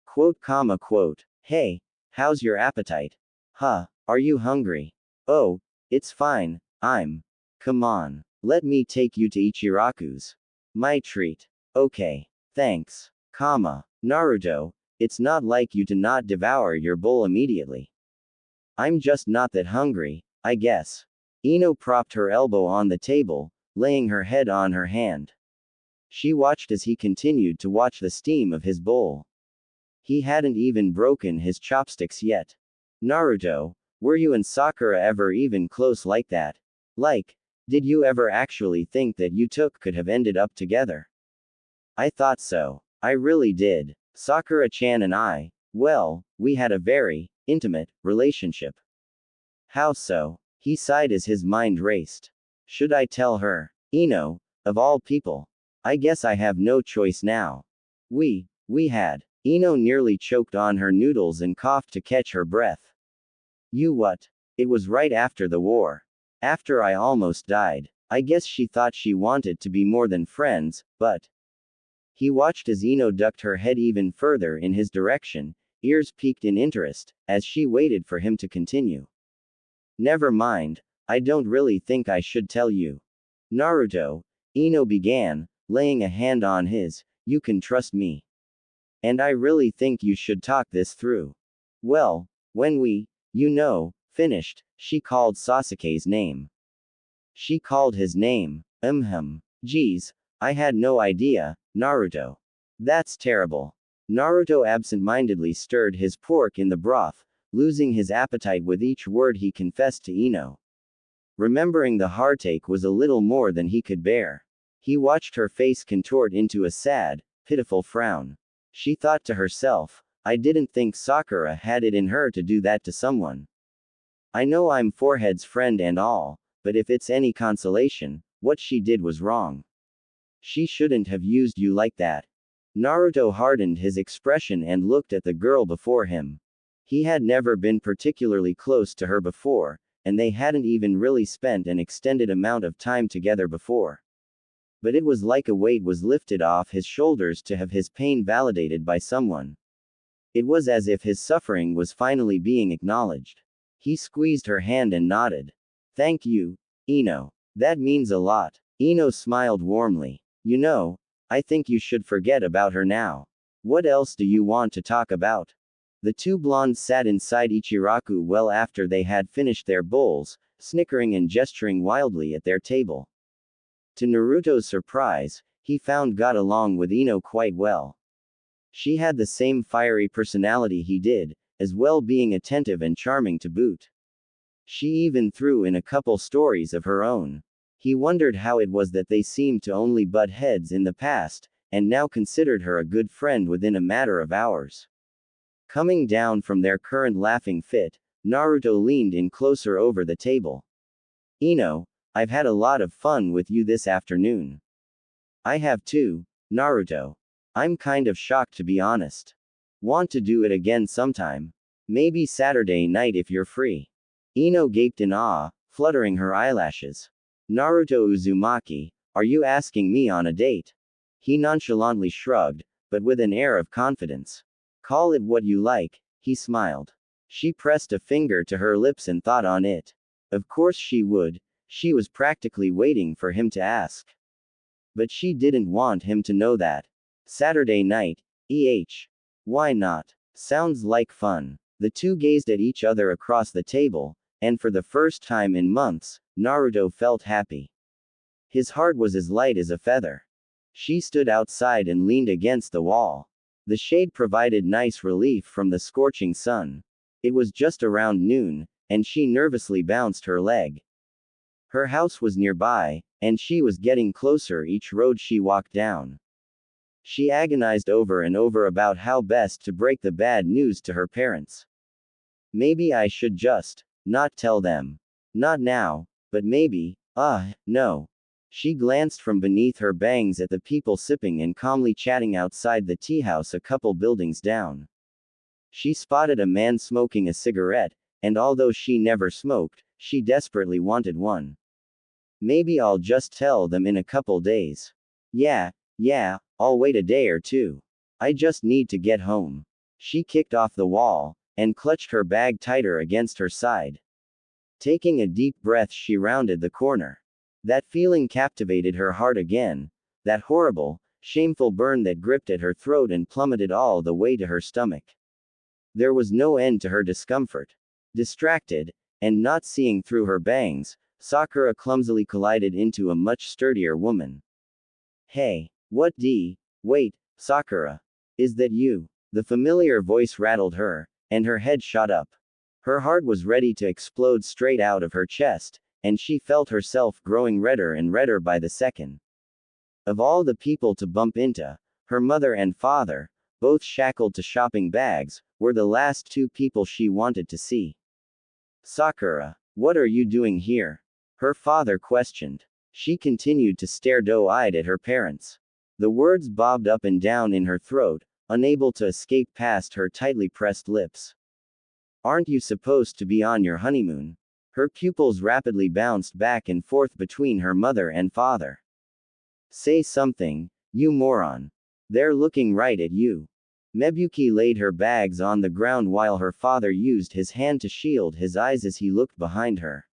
Quote. Hey, how's your appetite? Huh, are you hungry? Oh, it's fine, come on. Let me take you to Ichiraku's. My treat. Okay. Thanks. Naruto, it's not like you to not devour your bowl immediately. I'm just not that hungry, I guess. Ino propped her elbow on the table, laying her head on her hand. She watched as he continued to watch the steam of his bowl. He hadn't even broken his chopsticks yet. Naruto, were you and Sakura ever even close like that? Like, did you ever actually think that you two could have ended up together? I thought so. I really did. Sakura-chan and I, well, we had a very intimate relationship. How so? He sighed as his mind raced. Should I tell her? Ino, of all people. I guess I have no choice now. We had. Ino nearly choked on her noodles and coughed to catch her breath. You what? It was right after the war. After I almost died. I guess she thought she wanted to be more than friends, but. He watched as Ino ducked her head even further in his direction, ears peaked in interest, as she waited for him to continue. Never mind, I don't really think I should tell you. Naruto, Ino began, laying a hand on his, you can trust me. And I really think you should talk this through. Well, when we, finished, she called Sasuke's name. She called his name. Geez, I had no idea, Naruto. That's terrible. Naruto absent-mindedly stirred his pork in the broth, losing his appetite with each word he confessed to Ino. Remembering the heartache was a little more than he could bear. He watched her face contort into a sad, pitiful frown. She thought to herself, I didn't think Sakura had it in her to do that to someone. I know I'm Forehead's friend and all, but if it's any consolation, what she did was wrong. She shouldn't have used you like that. Naruto hardened his expression and looked at the girl before him. He had never been particularly close to her before, and they hadn't even really spent an extended amount of time together before. But it was like a weight was lifted off his shoulders to have his pain validated by someone. It was as if his suffering was finally being acknowledged. He squeezed her hand and nodded. Thank you, Ino. That means a lot. Ino smiled warmly. You know, I think you should forget about her now. What else do you want to talk about? The two blondes sat inside Ichiraku well after they had finished their bowls, snickering and gesturing wildly at their table. To Naruto's surprise, he found got along with Ino quite well. She had the same fiery personality he did, as well being attentive and charming to boot. She even threw in a couple stories of her own. He wondered how it was that they seemed to only butt heads in the past, and now considered her a good friend within a matter of hours. Coming down from their current laughing fit, Naruto leaned in closer over the table. Ino, I've had a lot of fun with you this afternoon. I have too, Naruto. I'm kind of shocked to be honest. Want to do it again sometime? Maybe Saturday night if you're free. Ino gaped in awe, fluttering her eyelashes. Naruto Uzumaki, are you asking me on a date? He nonchalantly shrugged, but with an air of confidence. Call it what you like, he smiled. She pressed a finger to her lips and thought on it. Of course she would. She was practically waiting for him to ask. But she didn't want him to know that. Saturday night, Why not? Sounds like fun. The two gazed at each other across the table, and for the first time in months, Naruto felt happy. His heart was as light as a feather. She stood outside and leaned against the wall. The shade provided nice relief from the scorching sun. It was just around noon, and she nervously bounced her leg. Her house was nearby, and she was getting closer each road she walked down. She agonized over and over about how best to break the bad news to her parents. Maybe I should just not tell them. Not now, but maybe, no. She glanced from beneath her bangs at the people sipping and calmly chatting outside the tea house a couple buildings down. She spotted a man smoking a cigarette, and although she never smoked, she desperately wanted one. Maybe I'll just tell them in a couple days. Yeah, I'll wait a day or two. I just need to get home. She kicked off the wall, and clutched her bag tighter against her side. Taking a deep breath, she rounded the corner. That feeling captivated her heart again, that horrible, shameful burn that gripped at her throat and plummeted all the way to her stomach. There was no end to her discomfort. Distracted, and not seeing through her bangs, Sakura clumsily collided into a much sturdier woman. Hey, wait, Sakura. Is that you? The familiar voice rattled her, and her head shot up. Her heart was ready to explode straight out of her chest, and she felt herself growing redder and redder by the second. Of all the people to bump into, her mother and father, both shackled to shopping bags, were the last two people she wanted to see. Sakura, what are you doing here? Her father questioned. She continued to stare doe-eyed at her parents. The words bobbed up and down in her throat, unable to escape past her tightly pressed lips. Aren't you supposed to be on your honeymoon? Her pupils rapidly bounced back and forth between her mother and father. Say something, you moron. They're looking right at you. Mebuki laid her bags on the ground while her father used his hand to shield his eyes as he looked behind her.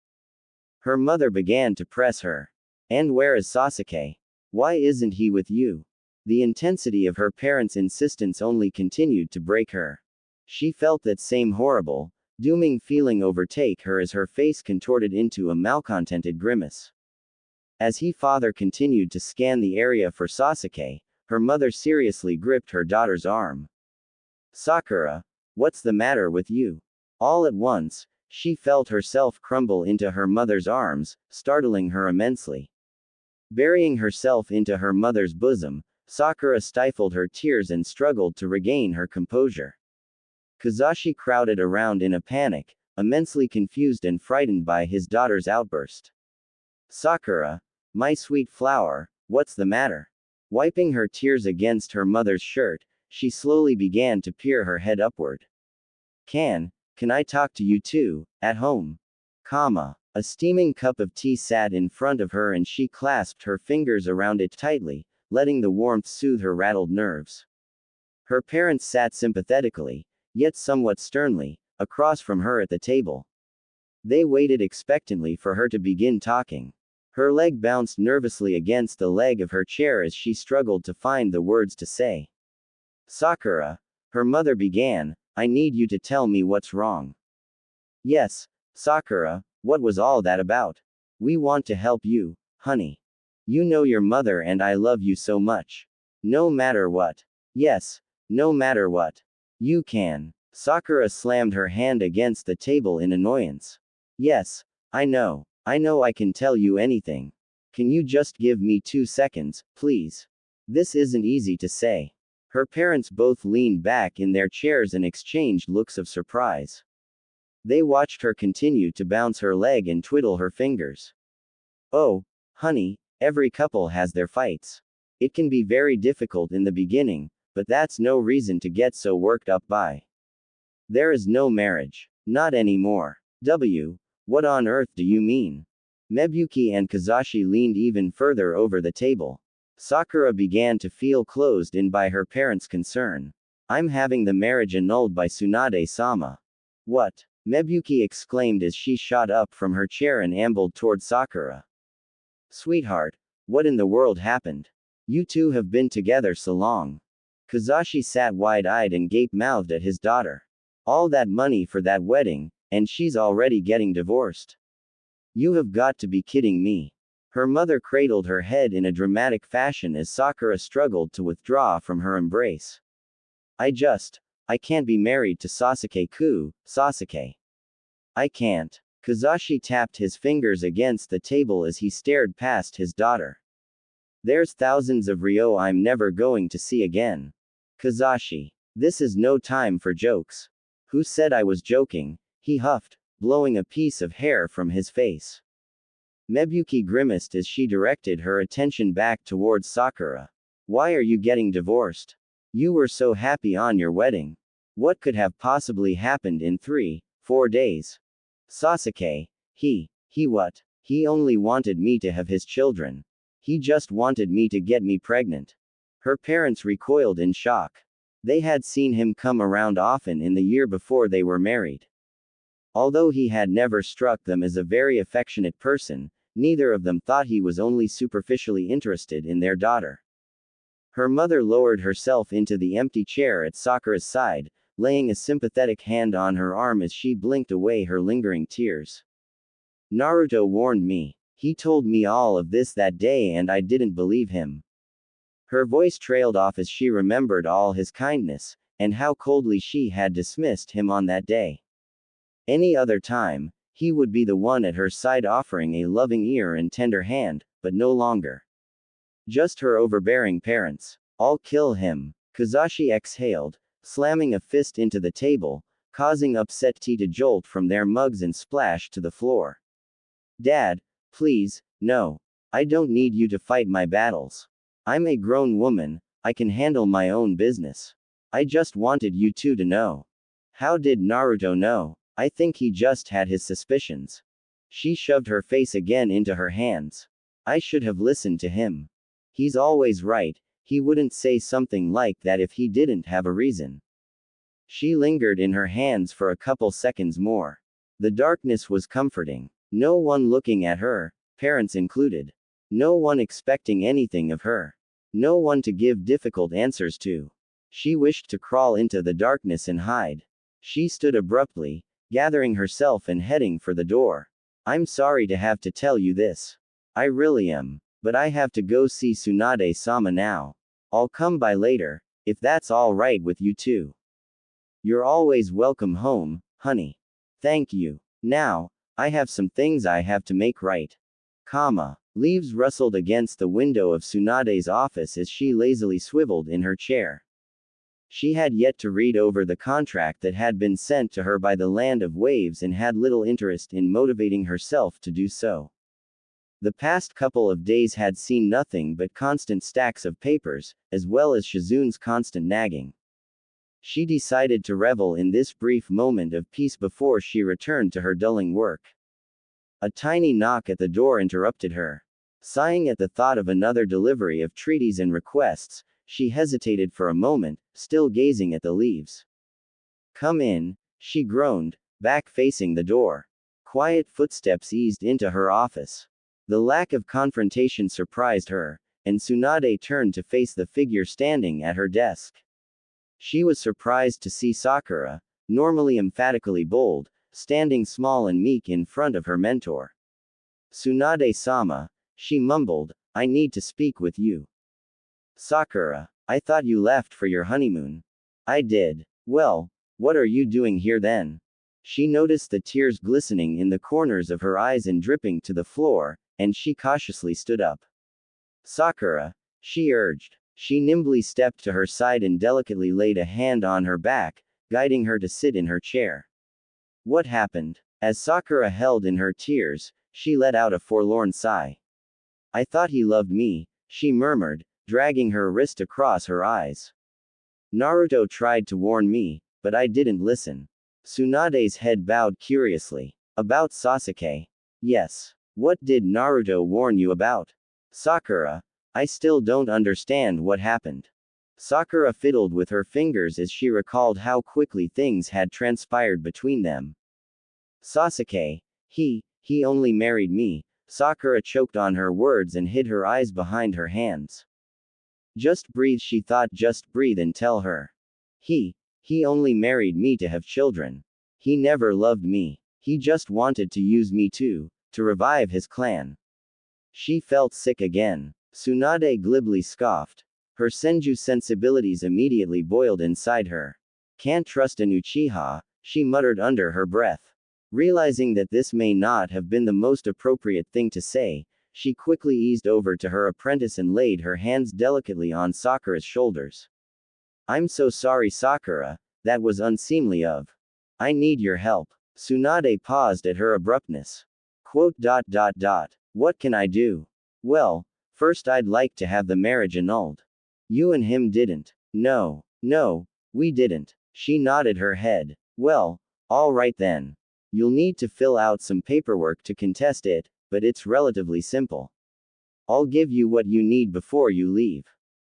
Her mother began to press her. And where is Sasuke? Why isn't he with you? The intensity of her parents' insistence only continued to break her. She felt that same horrible, dooming feeling overtake her as her face contorted into a malcontented grimace. As her father continued to scan the area for Sasuke, her mother seriously gripped her daughter's arm. Sakura, what's the matter with you? All at once, she felt herself crumble into her mother's arms, startling her immensely. Burying herself into her mother's bosom, Sakura stifled her tears and struggled to regain her composure. Kazashi crowded around in a panic, immensely confused and frightened by his daughter's outburst. Sakura, my sweet flower, what's the matter? Wiping her tears against her mother's shirt, she slowly began to peer her head upward. Can I talk to you too, at home? A steaming cup of tea sat in front of her and she clasped her fingers around it tightly, letting the warmth soothe her rattled nerves. Her parents sat sympathetically, yet somewhat sternly, across from her at the table. They waited expectantly for her to begin talking. Her leg bounced nervously against the leg of her chair as she struggled to find the words to say. Sakura, her mother began, I need you to tell me what's wrong. Yes, Sakura, what was all that about? We want to help you, honey. You know your mother and I love you so much. No matter what. Yes, no matter what. You can. Sakura slammed her hand against the table in annoyance. Yes, I know I can tell you anything. Can you just give me 2 seconds, please? This isn't easy to say. Her parents both leaned back in their chairs and exchanged looks of surprise. They watched her continue to bounce her leg and twiddle her fingers. Oh, honey, every couple has their fights. It can be very difficult in the beginning, but that's no reason to get so worked up by. There is no marriage. Not anymore. What on earth do you mean? Mebuki and Kazashi leaned even further over the table. Sakura began to feel closed in by her parents' concern. I'm having the marriage annulled by Tsunade-sama. What? Mebuki exclaimed as she shot up from her chair and ambled toward Sakura. Sweetheart, what in the world happened? You two have been together so long. Kazashi sat wide-eyed and gape-mouthed at his daughter. All that money for that wedding, and she's already getting divorced. You have got to be kidding me. Her mother cradled her head in a dramatic fashion as Sakura struggled to withdraw from her embrace. I can't be married to Sasuke-ku, Sasuke. I can't. Kazashi tapped his fingers against the table as he stared past his daughter. There's thousands of Ryo I'm never going to see again. Kazashi. This is no time for jokes. Who said I was joking? He huffed, blowing a piece of hair from his face. Mebuki grimaced as she directed her attention back towards Sakura. Why are you getting divorced? You were so happy on your wedding. What could have possibly happened in 3-4 days? Sasuke, he what? He only wanted me to have his children. He just wanted me to get me pregnant. Her parents recoiled in shock. They had seen him come around often in the year before they were married. Although he had never struck them as a very affectionate person, neither of them thought he was only superficially interested in their daughter. Her mother lowered herself into the empty chair at Sakura's side, laying a sympathetic hand on her arm as she blinked away her lingering tears. Naruto warned me. He told me all of this that day and I didn't believe him. Her voice trailed off as she remembered all his kindness, and how coldly she had dismissed him on that day. Any other time, he would be the one at her side offering a loving ear and tender hand, but no longer. Just her overbearing parents. I'll kill him. Kazashi exhaled, slamming a fist into the table, causing upset tea to jolt from their mugs and splash to the floor. Dad, please, no. I don't need you to fight my battles. I'm a grown woman, I can handle my own business. I just wanted you two to know. How did Naruto know? I think he just had his suspicions. She shoved her face again into her hands. I should have listened to him. He's always right, he wouldn't say something like that if he didn't have a reason. She lingered in her hands for a couple seconds more. The darkness was comforting. No one looking at her, parents included. No one expecting anything of her. No one to give difficult answers to. She wished to crawl into the darkness and hide. She stood abruptly, gathering herself and heading for the door. I'm sorry to have to tell you this. I really am. But I have to go see Tsunade-sama now. I'll come by later, if that's all right with you too. You're always welcome home, honey. Thank you. Now, I have some things I have to make right. Leaves rustled against the window of Tsunade's office as she lazily swiveled in her chair. She had yet to read over the contract that had been sent to her by the Land of Waves and had little interest in motivating herself to do so. The past couple of days had seen nothing but constant stacks of papers, as well as Shizune's constant nagging. She decided to revel in this brief moment of peace before she returned to her dulling work. A tiny knock at the door interrupted her. Sighing at the thought of another delivery of treaties and requests, she hesitated for a moment, still gazing at the leaves. Come in, she groaned, back facing the door. Quiet footsteps eased into her office. The lack of confrontation surprised her, and Tsunade turned to face the figure standing at her desk. She was surprised to see Sakura, normally emphatically bold, standing small and meek in front of her mentor. Tsunade-sama, she mumbled, I need to speak with you. Sakura, I thought you left for your honeymoon. I did. Well, what are you doing here then? She noticed the tears glistening in the corners of her eyes and dripping to the floor, and she cautiously stood up. Sakura, she urged. She nimbly stepped to her side and delicately laid a hand on her back, guiding her to sit in her chair. What happened? As Sakura held in her tears, she let out a forlorn sigh. I thought he loved me, she murmured, dragging her wrist across her eyes. Naruto tried to warn me, but I didn't listen. Tsunade's head bowed curiously. About Sasuke? Yes. What did Naruto warn you about? Sakura, I still don't understand what happened. Sakura fiddled with her fingers as she recalled how quickly things had transpired between them. Sasuke, he only married me. Sakura choked on her words and hid her eyes behind her hands. Just breathe, she thought, just breathe and tell her. He only married me to have children. He never loved me. He just wanted to use me to revive his clan. She felt sick again. Tsunade glibly scoffed. Her senju sensibilities immediately boiled inside her. Can't trust an Uchiha, she muttered under her breath. Realizing that this may not have been the most appropriate thing to say, she quickly eased over to her apprentice and laid her hands delicately on Sakura's shoulders. I'm so sorry, Sakura, that was unseemly of. I need your help. Tsunade paused at her abruptness. What can I do? Well, first I'd like to have the marriage annulled. You and him didn't. No, we didn't. She nodded her head. Well, all right then. You'll need to fill out some paperwork to contest it, but it's relatively simple. I'll give you what you need before you leave.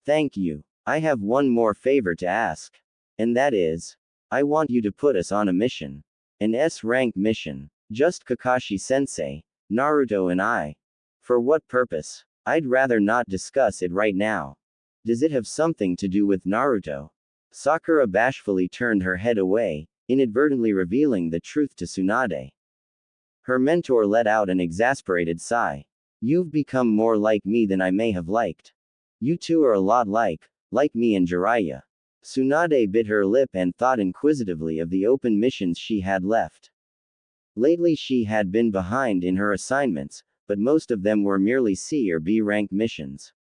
Thank you. I have one more favor to ask. And that is, I want you to put us on a mission. An S-rank mission. Just Kakashi-sensei, Naruto and I. For what purpose? I'd rather not discuss it right now. Does it have something to do with Naruto? Sakura bashfully turned her head away, inadvertently revealing the truth to Tsunade. Her mentor let out an exasperated sigh. You've become more like me than I may have liked. You two are a lot like me and Jiraiya. Tsunade bit her lip and thought inquisitively of the open missions she had left. Lately she had been behind in her assignments, but most of them were merely C or B rank missions.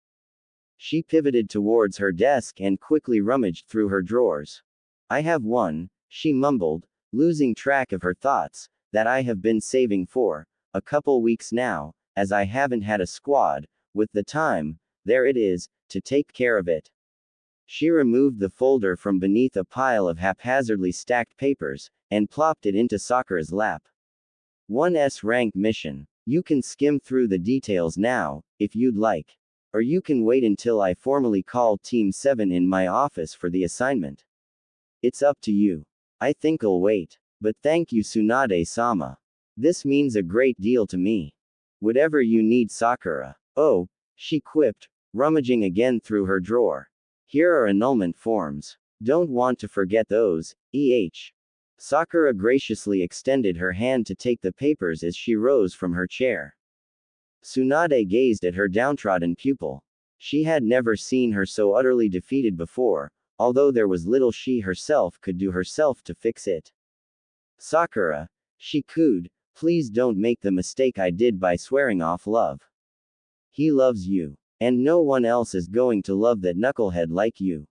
She pivoted towards her desk and quickly rummaged through her drawers. I have one, she mumbled, losing track of her thoughts, that I have been saving for a couple weeks now, as I haven't had a squad with the time, there it is, to take care of it. She removed the folder from beneath a pile of haphazardly stacked papers, and plopped it into Sakura's lap. 1S rank mission. You can skim through the details now, if you'd like. Or you can wait until I formally call Team 7 in my office for the assignment. It's up to you. I think I'll wait. But thank you Tsunade-sama. This means a great deal to me. Whatever you need Sakura. Oh, she quipped, rummaging again through her drawer. Here are annulment forms. Don't want to forget those, Sakura graciously extended her hand to take the papers as she rose from her chair. Tsunade gazed at her downtrodden pupil. She had never seen her so utterly defeated before, although there was little she herself could do herself to fix it. Sakura, she cooed, please don't make the mistake I did by swearing off love. He loves you. And no one else is going to love that knucklehead like you.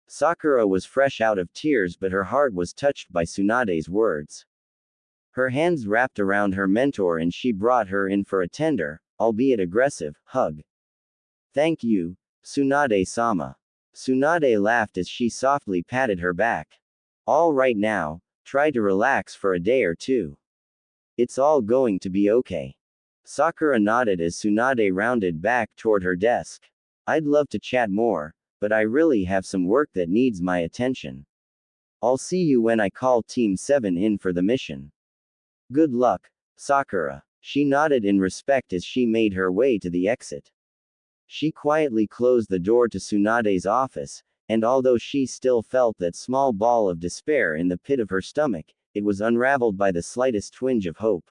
Sakura was fresh out of tears, but her heart was touched by Tsunade's words. Her hands wrapped around her mentor and she brought her in for a tender, albeit aggressive, hug. Thank you, Tsunade-sama. Tsunade laughed as she softly patted her back. All right now, try to relax for a day or two. It's all going to be okay. Sakura nodded as Tsunade rounded back toward her desk. I'd love to chat more, but I really have some work that needs my attention. I'll see you when I call Team 7 in for the mission. Good luck, Sakura. She nodded in respect as she made her way to the exit. She quietly closed the door to Tsunade's office, and although she still felt that small ball of despair in the pit of her stomach, it was unraveled by the slightest twinge of hope.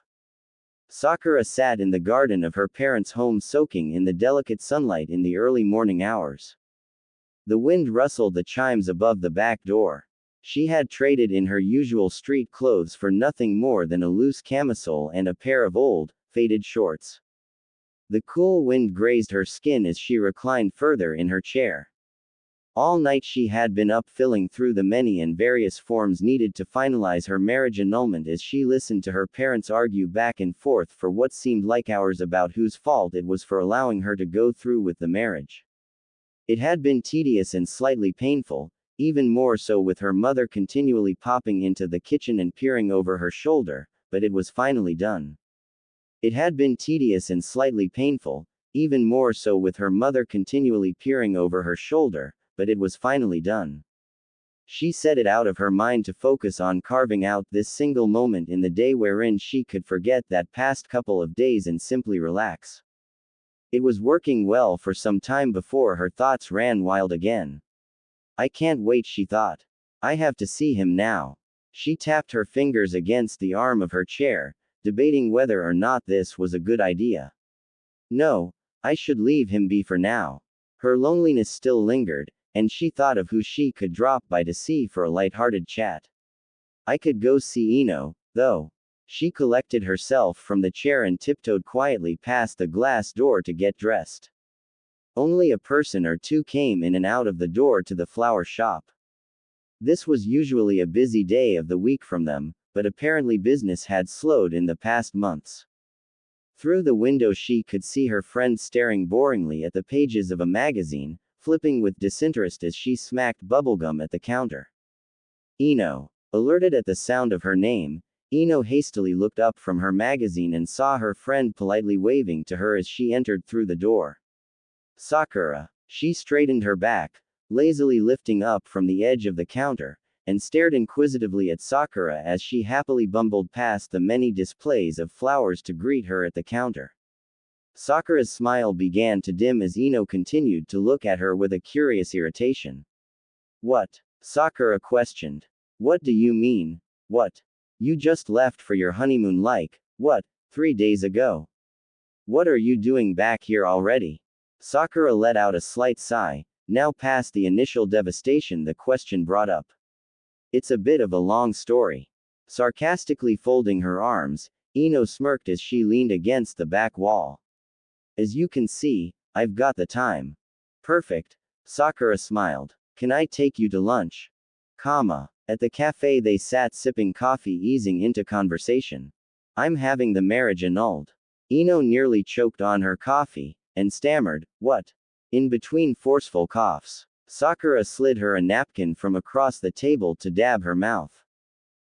Sakura sat in the garden of her parents' home soaking in the delicate sunlight in the early morning hours. The wind rustled the chimes above the back door. She had traded in her usual street clothes for nothing more than a loose camisole and a pair of old, faded shorts. The cool wind grazed her skin as she reclined further in her chair. All night she had been up filling through the many and various forms needed to finalize her marriage annulment as she listened to her parents argue back and forth for what seemed like hours about whose fault it was for allowing her to go through with the marriage. It had been tedious and slightly painful, even more so with her mother continually popping into the kitchen and peering over her shoulder, but it was finally done. It had been tedious and slightly painful, even more so with her mother continually peering over her shoulder, but it was finally done. She set it out of her mind to focus on carving out this single moment in the day wherein she could forget that past couple of days and simply relax. It was working well for some time before her thoughts ran wild again. I can't wait, she thought. I have to see him now. She tapped her fingers against the arm of her chair, debating whether or not this was a good idea. No, I should leave him be for now. Her loneliness still lingered, and she thought of who she could drop by to see for a light-hearted chat. I could go see Ino, though. She collected herself from the chair and tiptoed quietly past the glass door to get dressed. Only a person or two came in and out of the door to the flower shop. This was usually a busy day of the week from them, but apparently business had slowed in the past months. Through the window she could see her friend staring boringly at the pages of a magazine, flipping with disinterest as she smacked bubblegum at the counter. Ino. Alerted at the sound of her name, Ino hastily looked up from her magazine and saw her friend politely waving to her as she entered through the door. Sakura. She straightened her back, lazily lifting up from the edge of the counter, and stared inquisitively at Sakura as she happily bumbled past the many displays of flowers to greet her at the counter. Sakura's smile began to dim as Ino continued to look at her with a curious irritation. What? Sakura questioned. What do you mean? What? You just left for your honeymoon like, What, 3 days ago? What are you doing back here already? Sakura let out a slight sigh, now past the initial devastation the question brought up. It's a bit of a long story. Sarcastically folding her arms, Ino smirked as she leaned against the back wall. As you can see, I've got the time. Perfect. Sakura smiled. Can I take you to lunch? At the cafe they sat sipping coffee, easing into conversation. I'm having the marriage annulled. Ino nearly choked on her coffee, and stammered, what? In between forceful coughs, Sakura slid her a napkin from across the table to dab her mouth.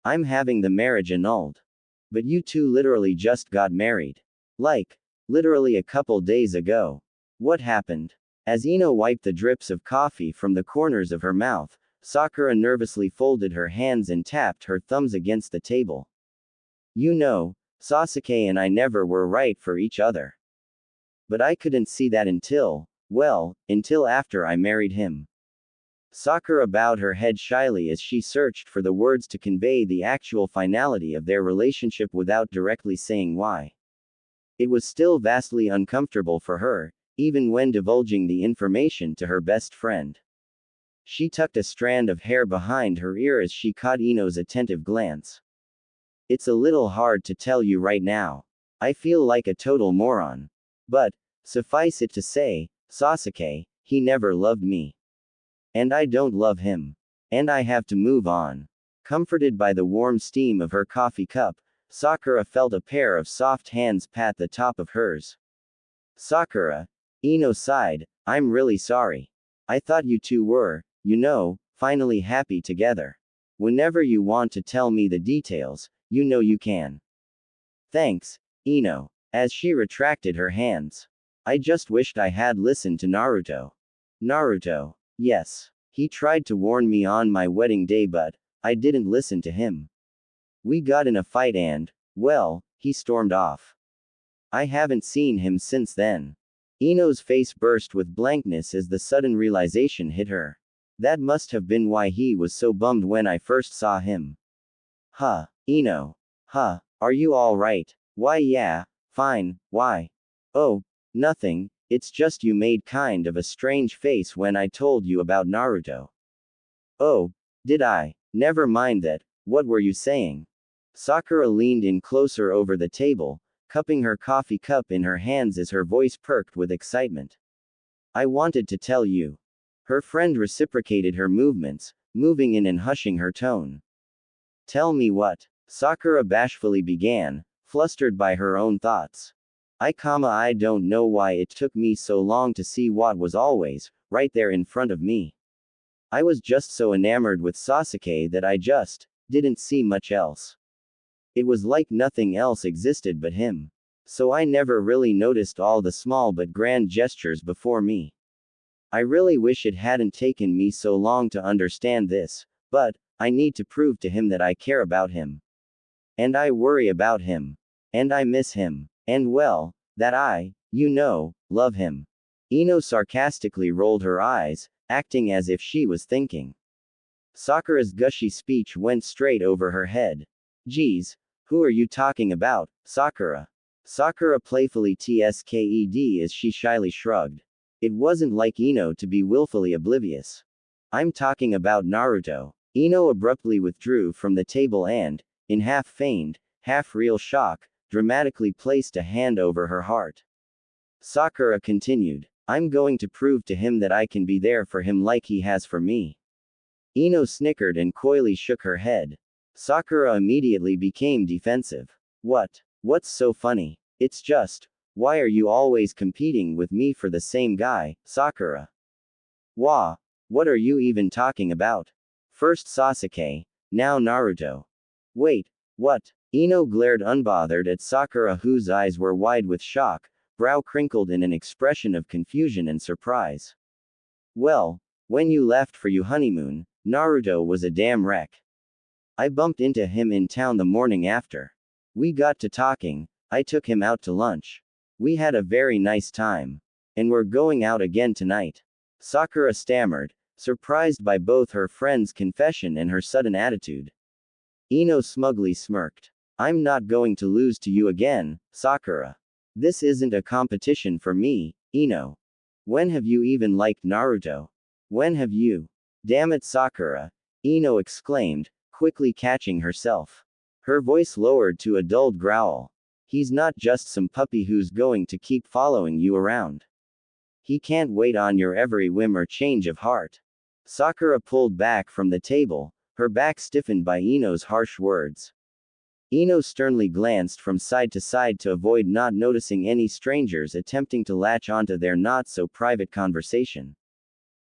I'm having the marriage annulled. But you two literally just got married. Like, literally a couple days ago. What happened? As Ino wiped the drips of coffee from the corners of her mouth, Sakura nervously folded her hands and tapped her thumbs against the table. You know, Sasuke and I never were right for each other. But I couldn't see that until after I married him. Sakura bowed her head shyly as she searched for the words to convey the actual finality of their relationship without directly saying why. It was still vastly uncomfortable for her, even when divulging the information to her best friend. She tucked a strand of hair behind her ear as she caught Ino's attentive glance. It's a little hard to tell you right now. I feel like a total moron. But, suffice it to say, Sasuke, he never loved me. And I don't love him. And I have to move on. Comforted by the warm steam of her coffee cup, Sakura felt a pair of soft hands pat the top of hers. Sakura, Ino sighed, I'm really sorry. I thought you two were, finally happy together. Whenever you want to tell me the details, you know you can. Thanks, Ino. As she retracted her hands. I just wished I had listened to Naruto. Naruto. Yes. He tried to warn me on my wedding day, but I didn't listen to him. We got in a fight and, he stormed off. I haven't seen him since then. Ino's face burst with blankness as the sudden realization hit her. That must have been why he was so bummed when I first saw him. Ino. Are you all right? Why, yeah, fine, why? Oh, nothing, it's just you made kind of a strange face when I told you about Naruto. Oh, did I? Never mind that, what were you saying? Sakura leaned in closer over the table, cupping her coffee cup in her hands as her voice perked with excitement. I wanted to tell you. Her friend reciprocated her movements, moving in and hushing her tone. Tell me what? Sakura bashfully began, flustered by her own thoughts. I don't know why it took me so long to see what was always, right there in front of me. I was just so enamored with Sasuke that I just didn't see much else. It was like nothing else existed but him. So I never really noticed all the small but grand gestures before me. I really wish it hadn't taken me so long to understand this, but I need to prove to him that I care about him. And I worry about him. And I miss him. And that I, love him. Ino sarcastically rolled her eyes, acting as if she was thinking. Sakura's gushy speech went straight over her head. Geez, who are you talking about, Sakura? Sakura playfully tsked as she shyly shrugged. It wasn't like Ino to be willfully oblivious. I'm talking about Naruto. Ino abruptly withdrew from the table and, in half feigned, half real shock, dramatically placed a hand over her heart. Sakura continued, I'm going to prove to him that I can be there for him like he has for me. Ino snickered and coyly shook her head. Sakura immediately became defensive. What's so funny? It's just, why are you always competing with me for the same guy, Sakura? What are you even talking about? First Sasuke, now Naruto. Wait, what? Ino glared unbothered at Sakura, whose eyes were wide with shock, brow crinkled in an expression of confusion and surprise. When you left for your honeymoon, Naruto was a damn wreck. I bumped into him in town the morning after. We got to talking, I took him out to lunch. We had a very nice time. And we're going out again tonight. Sakura stammered, surprised by both her friend's confession and her sudden attitude. Ino smugly smirked. I'm not going to lose to you again, Sakura. This isn't a competition for me, Ino. When have you even liked Naruto? When have you? Damn it, Sakura, Ino exclaimed, quickly catching herself. Her voice lowered to a dulled growl. He's not just some puppy who's going to keep following you around. He can't wait on your every whim or change of heart. Sakura pulled back from the table, her back stiffened by Ino's harsh words. Ino sternly glanced from side to side to avoid not noticing any strangers attempting to latch onto their not-so-private conversation.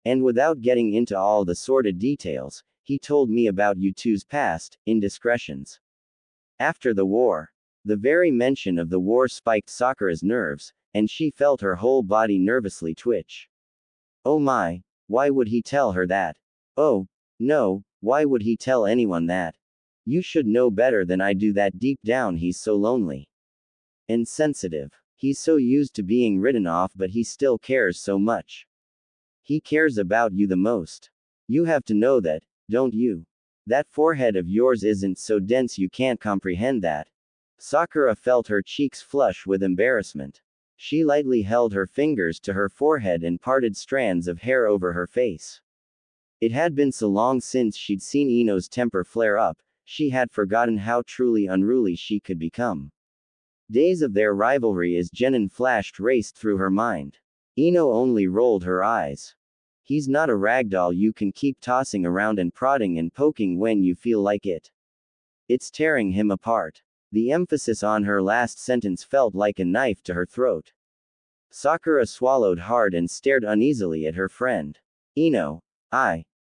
And without getting into all the sordid details, he told me about you two's past indiscretions. After the war. The very mention of the war spiked Sakura's nerves, and she felt her whole body nervously twitch. Oh my, why would he tell her that? Oh, no, why would he tell anyone that? You should know better than I do that deep down he's so lonely. Insensitive. He's so used to being written off, but he still cares so much. He cares about you the most. You have to know that, don't you? That forehead of yours isn't so dense you can't comprehend that. Sakura felt her cheeks flush with embarrassment. She lightly held her fingers to her forehead and parted strands of hair over her face. It had been so long since she'd seen Ino's temper flare up, she had forgotten how truly unruly she could become. Days of their rivalry as Genin flashed raced through her mind. Ino only rolled her eyes. He's not a ragdoll you can keep tossing around and prodding and poking when you feel like it. It's tearing him apart. The emphasis on her last sentence felt like a knife to her throat. Sakura swallowed hard and stared uneasily at her friend. Ino,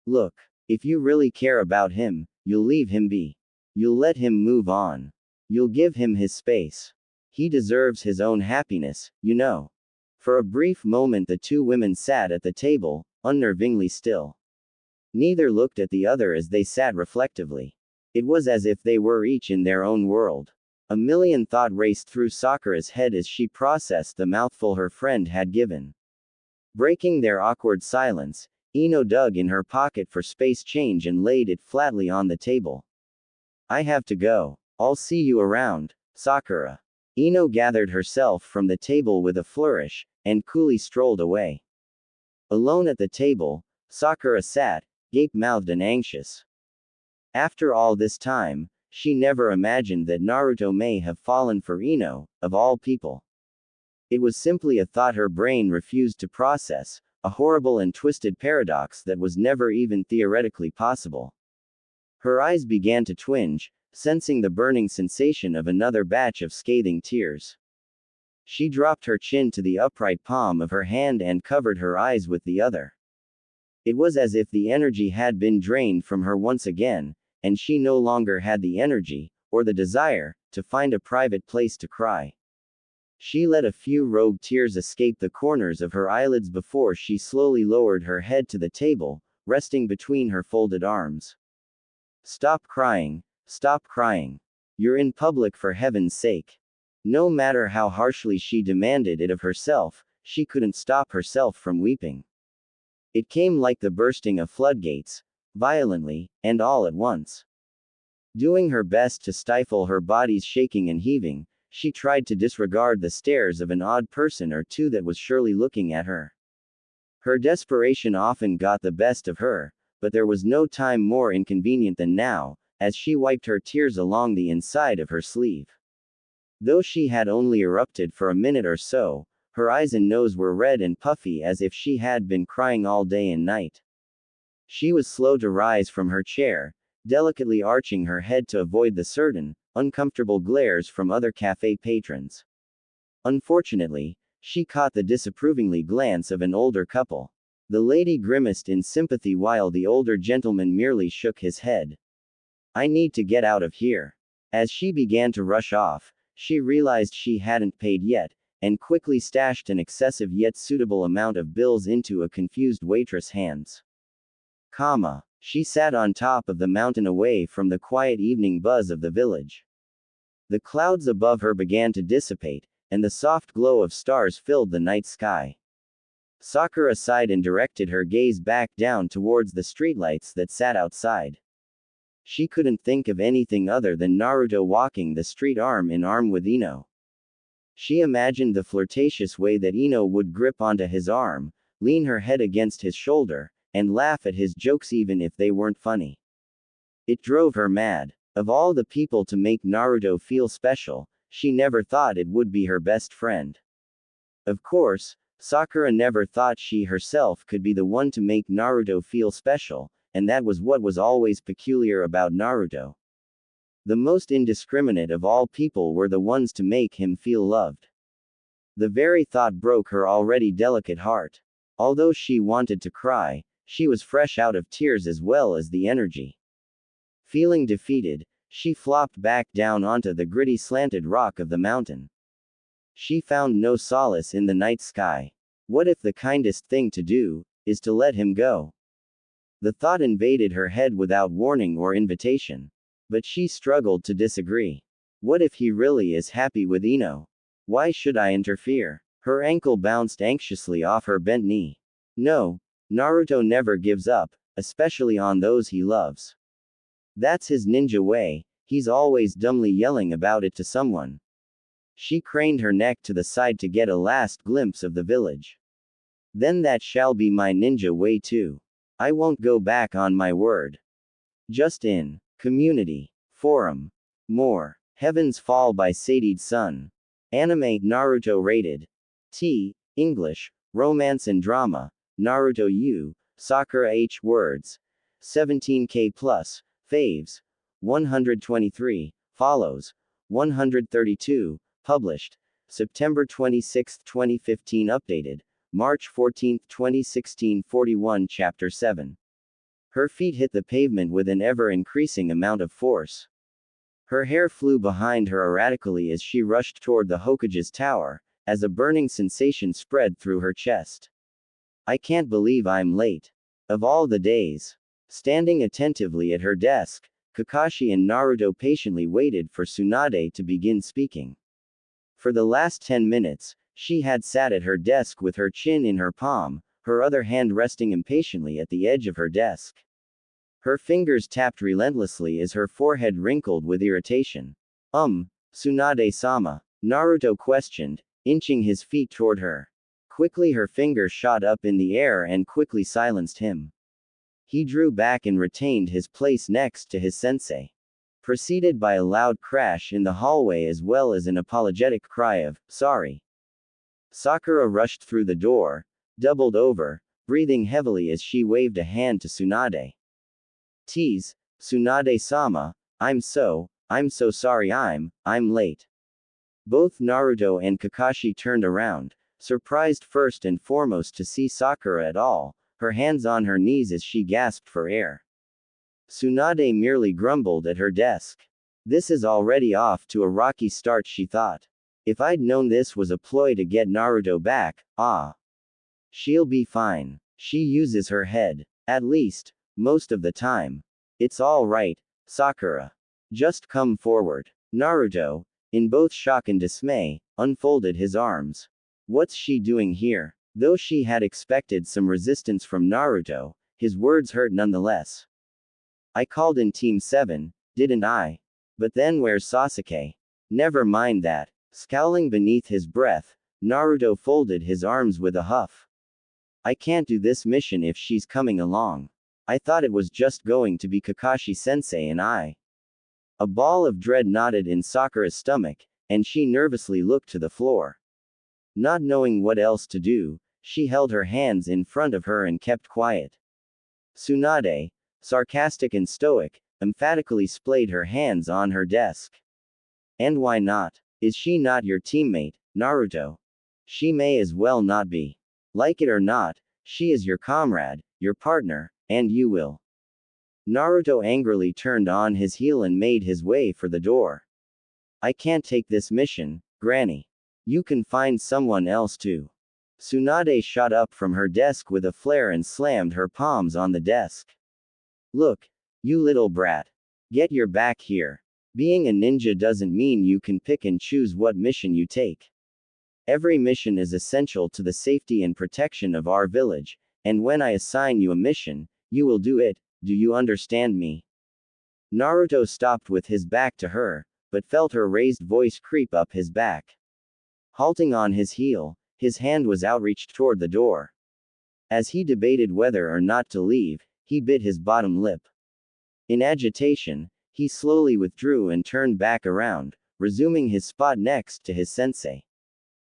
look, if you really care about him, you'll leave him be. You'll let him move on. You'll give him his space. He deserves his own happiness, you know. For a brief moment the two women sat at the table, unnervingly still. Neither looked at the other as they sat reflectively. It was as if they were each in their own world. A million thoughts raced through Sakura's head as she processed the mouthful her friend had given. Breaking their awkward silence, Ino dug in her pocket for space change and laid it flatly on the table. I have to go. I'll see you around, Sakura. Ino gathered herself from the table with a flourish, and coolly strolled away. Alone at the table, Sakura sat, gape-mouthed and anxious. After all this time, she never imagined that Naruto may have fallen for Ino, of all people. It was simply a thought her brain refused to process, a horrible and twisted paradox that was never even theoretically possible. Her eyes began to twinge, sensing the burning sensation of another batch of scathing tears. She dropped her chin to the upright palm of her hand and covered her eyes with the other. It was as if the energy had been drained from her once again, and she no longer had the energy, or the desire, to find a private place to cry. She let a few rogue tears escape the corners of her eyelids before she slowly lowered her head to the table, resting between her folded arms. Stop crying. Stop crying. You're in public for heaven's sake. No matter how harshly she demanded it of herself, she couldn't stop herself from weeping. It came like the bursting of floodgates, violently, and all at once. Doing her best to stifle her body's shaking and heaving, she tried to disregard the stares of an odd person or two that was surely looking at her. Her desperation often got the best of her, but there was no time more inconvenient than now, as she wiped her tears along the inside of her sleeve. Though she had only erupted for a minute or so, her eyes and nose were red and puffy as if she had been crying all day and night. She was slow to rise from her chair, delicately arching her head to avoid the certain, uncomfortable glares from other cafe patrons. Unfortunately, she caught the disapprovingly glance of an older couple. The lady grimaced in sympathy while the older gentleman merely shook his head. I need to get out of here. As she began to rush off, she realized she hadn't paid yet, and quickly stashed an excessive yet suitable amount of bills into a confused waitress' hands. She sat on top of the mountain away from the quiet evening buzz of the village. The clouds above her began to dissipate, and the soft glow of stars filled the night sky. Sakura sighed and directed her gaze back down towards the streetlights that sat outside. She couldn't think of anything other than Naruto walking the street arm in arm with Ino. She imagined the flirtatious way that Ino would grip onto his arm, lean her head against his shoulder, and laugh at his jokes even if they weren't funny. It drove her mad. Of all the people to make Naruto feel special, she never thought it would be her best friend. Of course, Sakura never thought she herself could be the one to make Naruto feel special, and that was what was always peculiar about Naruto. The most indiscriminate of all people were the ones to make him feel loved. The very thought broke her already delicate heart. Although she wanted to cry, she was fresh out of tears as well as the energy. Feeling defeated, she flopped back down onto the gritty slanted rock of the mountain. She found no solace in the night sky. What if the kindest thing to do is to let him go? The thought invaded her head without warning or invitation. But she struggled to disagree. What if he really is happy with Ino? Why should I interfere? Her ankle bounced anxiously off her bent knee. No, Naruto never gives up, especially on those he loves. That's his ninja way, he's always dumbly yelling about it to someone. She craned her neck to the side to get a last glimpse of the village. Then that shall be my ninja way too. I won't go back on my word. Just in. Community. Forum. More. Heavens Fall by Sadie's Sun. Anime Naruto rated. T. English. Romance and Drama. Naruto U. Sakura H. Words. 17K plus. Faves. 123. Follows. 132. Published. September 26, 2015. Updated. March 14, 2016. 41. Chapter 7. Her feet hit the pavement with an ever-increasing amount of force. Her hair flew behind her erratically as she rushed toward the Hokage's tower, as a burning sensation spread through her chest. I can't believe I'm late. Of all the days. Standing attentively at her desk, Kakashi and Naruto patiently waited for Tsunade to begin speaking. For the last 10 minutes, she had sat at her desk with her chin in her palm, her other hand resting impatiently at the edge of her desk. Her fingers tapped relentlessly as her forehead wrinkled with irritation. Tsunade-sama? Naruto questioned, inching his feet toward her. Quickly her fingers shot up in the air and quickly silenced him. He drew back and retained his place next to his sensei. Preceded by a loud crash in the hallway as well as an apologetic cry of, sorry. Sakura rushed through the door, doubled over, breathing heavily as she waved a hand to Tsunade. Tease, Tsunade-sama, I'm so sorry I'm late. Both Naruto and Kakashi turned around, surprised first and foremost to see Sakura at all, her hands on her knees as she gasped for air. Tsunade merely grumbled at her desk. This is already off to a rocky start, she thought. If I'd known this was a ploy to get Naruto back, she'll be fine. She uses her head. At least, most of the time. It's all right, Sakura. Just come forward. Naruto, in both shock and dismay, unfolded his arms. What's she doing here? Though she had expected some resistance from Naruto, his words hurt nonetheless. I called in Team 7, didn't I? But then where's Sasuke? Never mind that. Scowling beneath his breath, Naruto folded his arms with a huff. I can't do this mission if she's coming along. I thought it was just going to be Kakashi-sensei and I. A ball of dread knotted in Sakura's stomach, and she nervously looked to the floor. Not knowing what else to do, she held her hands in front of her and kept quiet. Tsunade, sarcastic and stoic, emphatically splayed her hands on her desk. And why not? Is she not your teammate, Naruto? She may as well not be. Like it or not, she is your comrade, your partner, and you will. Naruto angrily turned on his heel and made his way for the door. I can't take this mission, Granny. You can find someone else too. Tsunade shot up from her desk with a flare and slammed her palms on the desk. Look, you little brat. Get your back here. Being a ninja doesn't mean you can pick and choose what mission you take. Every mission is essential to the safety and protection of our village, and when I assign you a mission, you will do it, do you understand me? Naruto stopped with his back to her, but felt her raised voice creep up his back. Halting on his heel, his hand was outreached toward the door. As he debated whether or not to leave, he bit his bottom lip. In agitation, he slowly withdrew and turned back around, resuming his spot next to his sensei.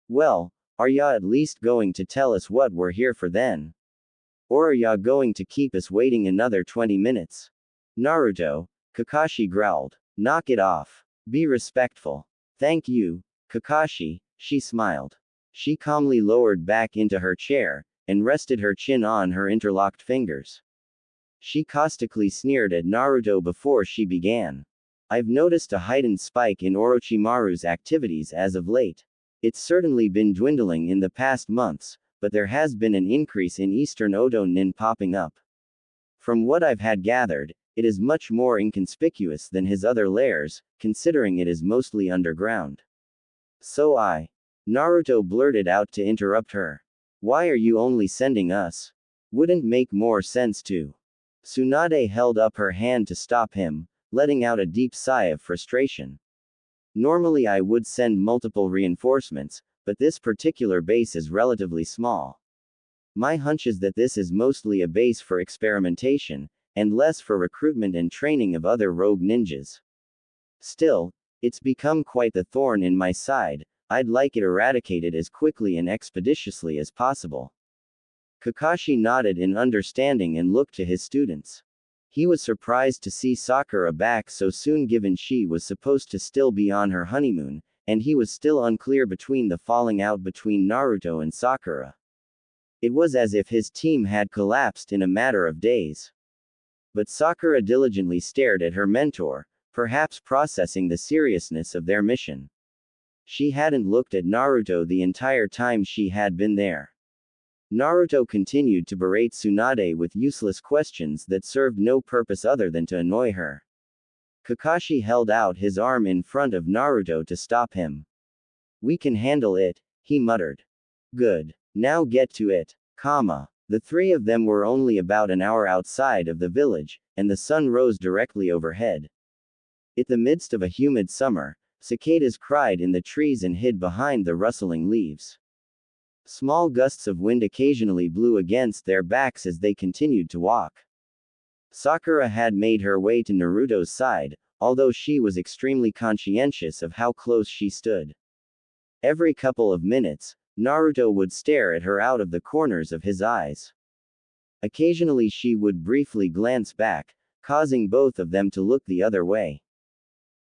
Well, are ya at least going to tell us what we're here for then? Or are ya going to keep us waiting another 20 minutes? Naruto, Kakashi growled. Knock it off. Be respectful. Thank you, Kakashi, she smiled. She calmly lowered back into her chair, and rested her chin on her interlocked fingers. She caustically sneered at Naruto before she began. I've noticed a heightened spike in Orochimaru's activities as of late. It's certainly been dwindling in the past months, but there has been an increase in Eastern Odo Nin popping up. From what I've had gathered, it is much more inconspicuous than his other lairs, considering it is mostly underground. So Naruto blurted out to interrupt her. Why are you only sending us? Wouldn't make more sense to. Tsunade held up her hand to stop him, letting out a deep sigh of frustration. Normally I would send multiple reinforcements, but this particular base is relatively small. My hunch is that this is mostly a base for experimentation, and less for recruitment and training of other rogue ninjas. Still, it's become quite the thorn in my side. I'd like it eradicated as quickly and expeditiously as possible. Kakashi nodded in understanding and looked to his students. He was surprised to see Sakura back so soon given she was supposed to still be on her honeymoon, and he was still unclear between the falling out between Naruto and Sakura. It was as if his team had collapsed in a matter of days. But Sakura diligently stared at her mentor, perhaps processing the seriousness of their mission. She hadn't looked at Naruto the entire time she had been there. Naruto continued to berate Tsunade with useless questions that served no purpose other than to annoy her. Kakashi held out his arm in front of Naruto to stop him. We can handle it, he muttered. Good. Now get to it, comma. The three of them were only about an hour outside of the village, and the sun rose directly overhead. In the midst of a humid summer, cicadas cried in the trees and hid behind the rustling leaves. Small gusts of wind occasionally blew against their backs as they continued to walk. Sakura had made her way to Naruto's side, although she was extremely conscientious of how close she stood. Every couple of minutes, Naruto would stare at her out of the corners of his eyes. Occasionally she would briefly glance back, causing both of them to look the other way.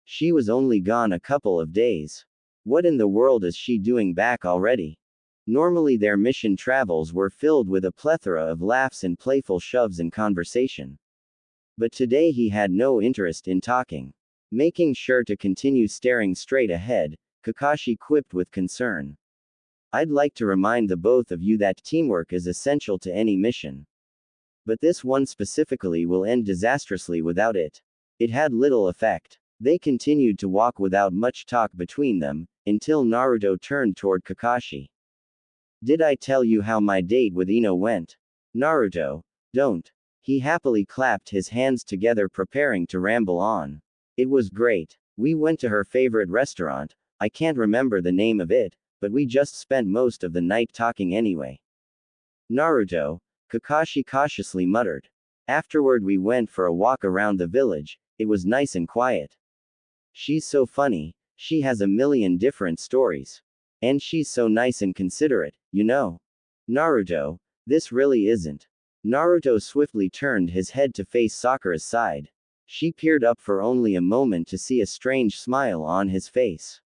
She was only gone a couple of days. What in the world is she doing back already? Normally their mission travels were filled with a plethora of laughs and playful shoves and conversation. But today he had no interest in talking. Making sure to continue staring straight ahead, Kakashi quipped with concern. I'd like to remind the both of you that teamwork is essential to any mission. But this one specifically will end disastrously without it. It had little effect. They continued to walk without much talk between them, until Naruto turned toward Kakashi. Did I tell you how my date with Ino went? Naruto, don't. He happily clapped his hands together preparing to ramble on. It was great. We went to her favorite restaurant, I can't remember the name of it, but we just spent most of the night talking anyway. Naruto, Kakashi cautiously muttered. Afterward we went for a walk around the village, it was nice and quiet. She's so funny, she has a million different stories. And she's so nice and considerate, you know. Naruto, this really isn't. Naruto swiftly turned his head to face Sakura's side. She peered up for only a moment to see a strange smile on his face.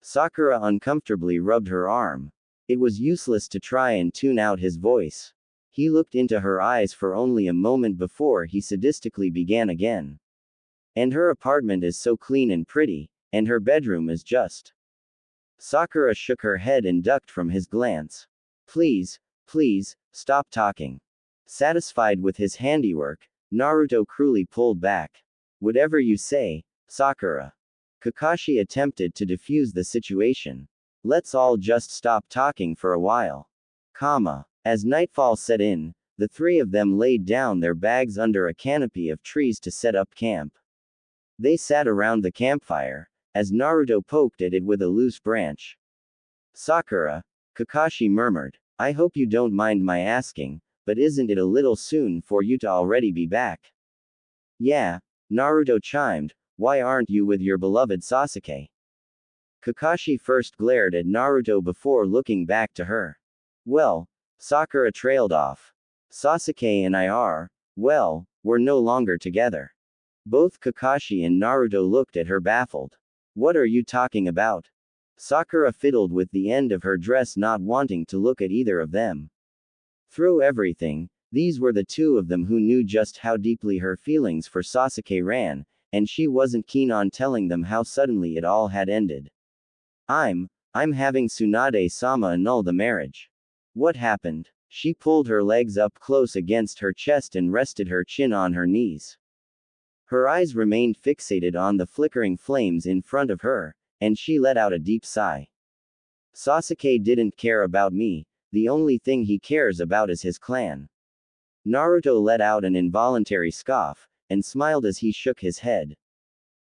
Sakura uncomfortably rubbed her arm. It was useless to try and tune out his voice. He looked into her eyes for only a moment before he sadistically began again. And her apartment is so clean and pretty, and her bedroom is just. Sakura shook her head and ducked from his glance. Please, stop talking. Satisfied with his handiwork, Naruto cruelly pulled back. Whatever you say, Sakura. Kakashi attempted to defuse the situation. Let's all just stop talking for a while. As nightfall set in, the three of them laid down their bags under a canopy of trees to set up camp. They sat around the campfire, as Naruto poked at it with a loose branch. Sakura, Kakashi murmured. I hope you don't mind my asking, but isn't it a little soon for you to already be back? Yeah, Naruto chimed, why aren't you with your beloved Sasuke? Kakashi first glared at Naruto before looking back to her. Well, Sakura trailed off. Sasuke and I are, well, we're no longer together. Both Kakashi and Naruto looked at her baffled. What are you talking about? Sakura fiddled with the end of her dress, not wanting to look at either of them. Through everything, these were the two of them who knew just how deeply her feelings for Sasuke ran, and she wasn't keen on telling them how suddenly it all had ended. I'm having Tsunade-sama annul the marriage. What happened? She pulled her legs up close against her chest and rested her chin on her knees. Her eyes remained fixated on the flickering flames in front of her, and she let out a deep sigh. Sasuke didn't care about me, the only thing he cares about is his clan. Naruto let out an involuntary scoff, and smiled as he shook his head.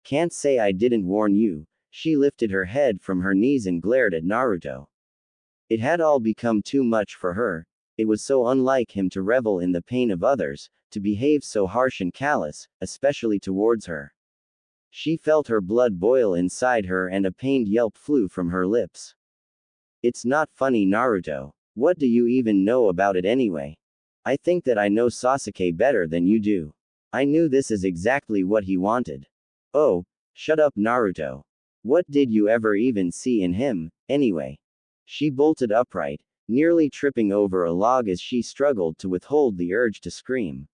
Can't say I didn't warn you. She lifted her head from her knees and glared at Naruto. It had all become too much for her. It was so unlike him to revel in the pain of others, to behave so harsh and callous, especially towards her. She felt her blood boil inside her and a pained yelp flew from her lips. It's not funny, Naruto. What do you even know about it anyway? I think that I know Sasuke better than you do. I knew this is exactly what he wanted. Oh, shut up, Naruto. What did you ever even see in him, anyway? She bolted upright, nearly tripping over a log as she struggled to withhold the urge to scream.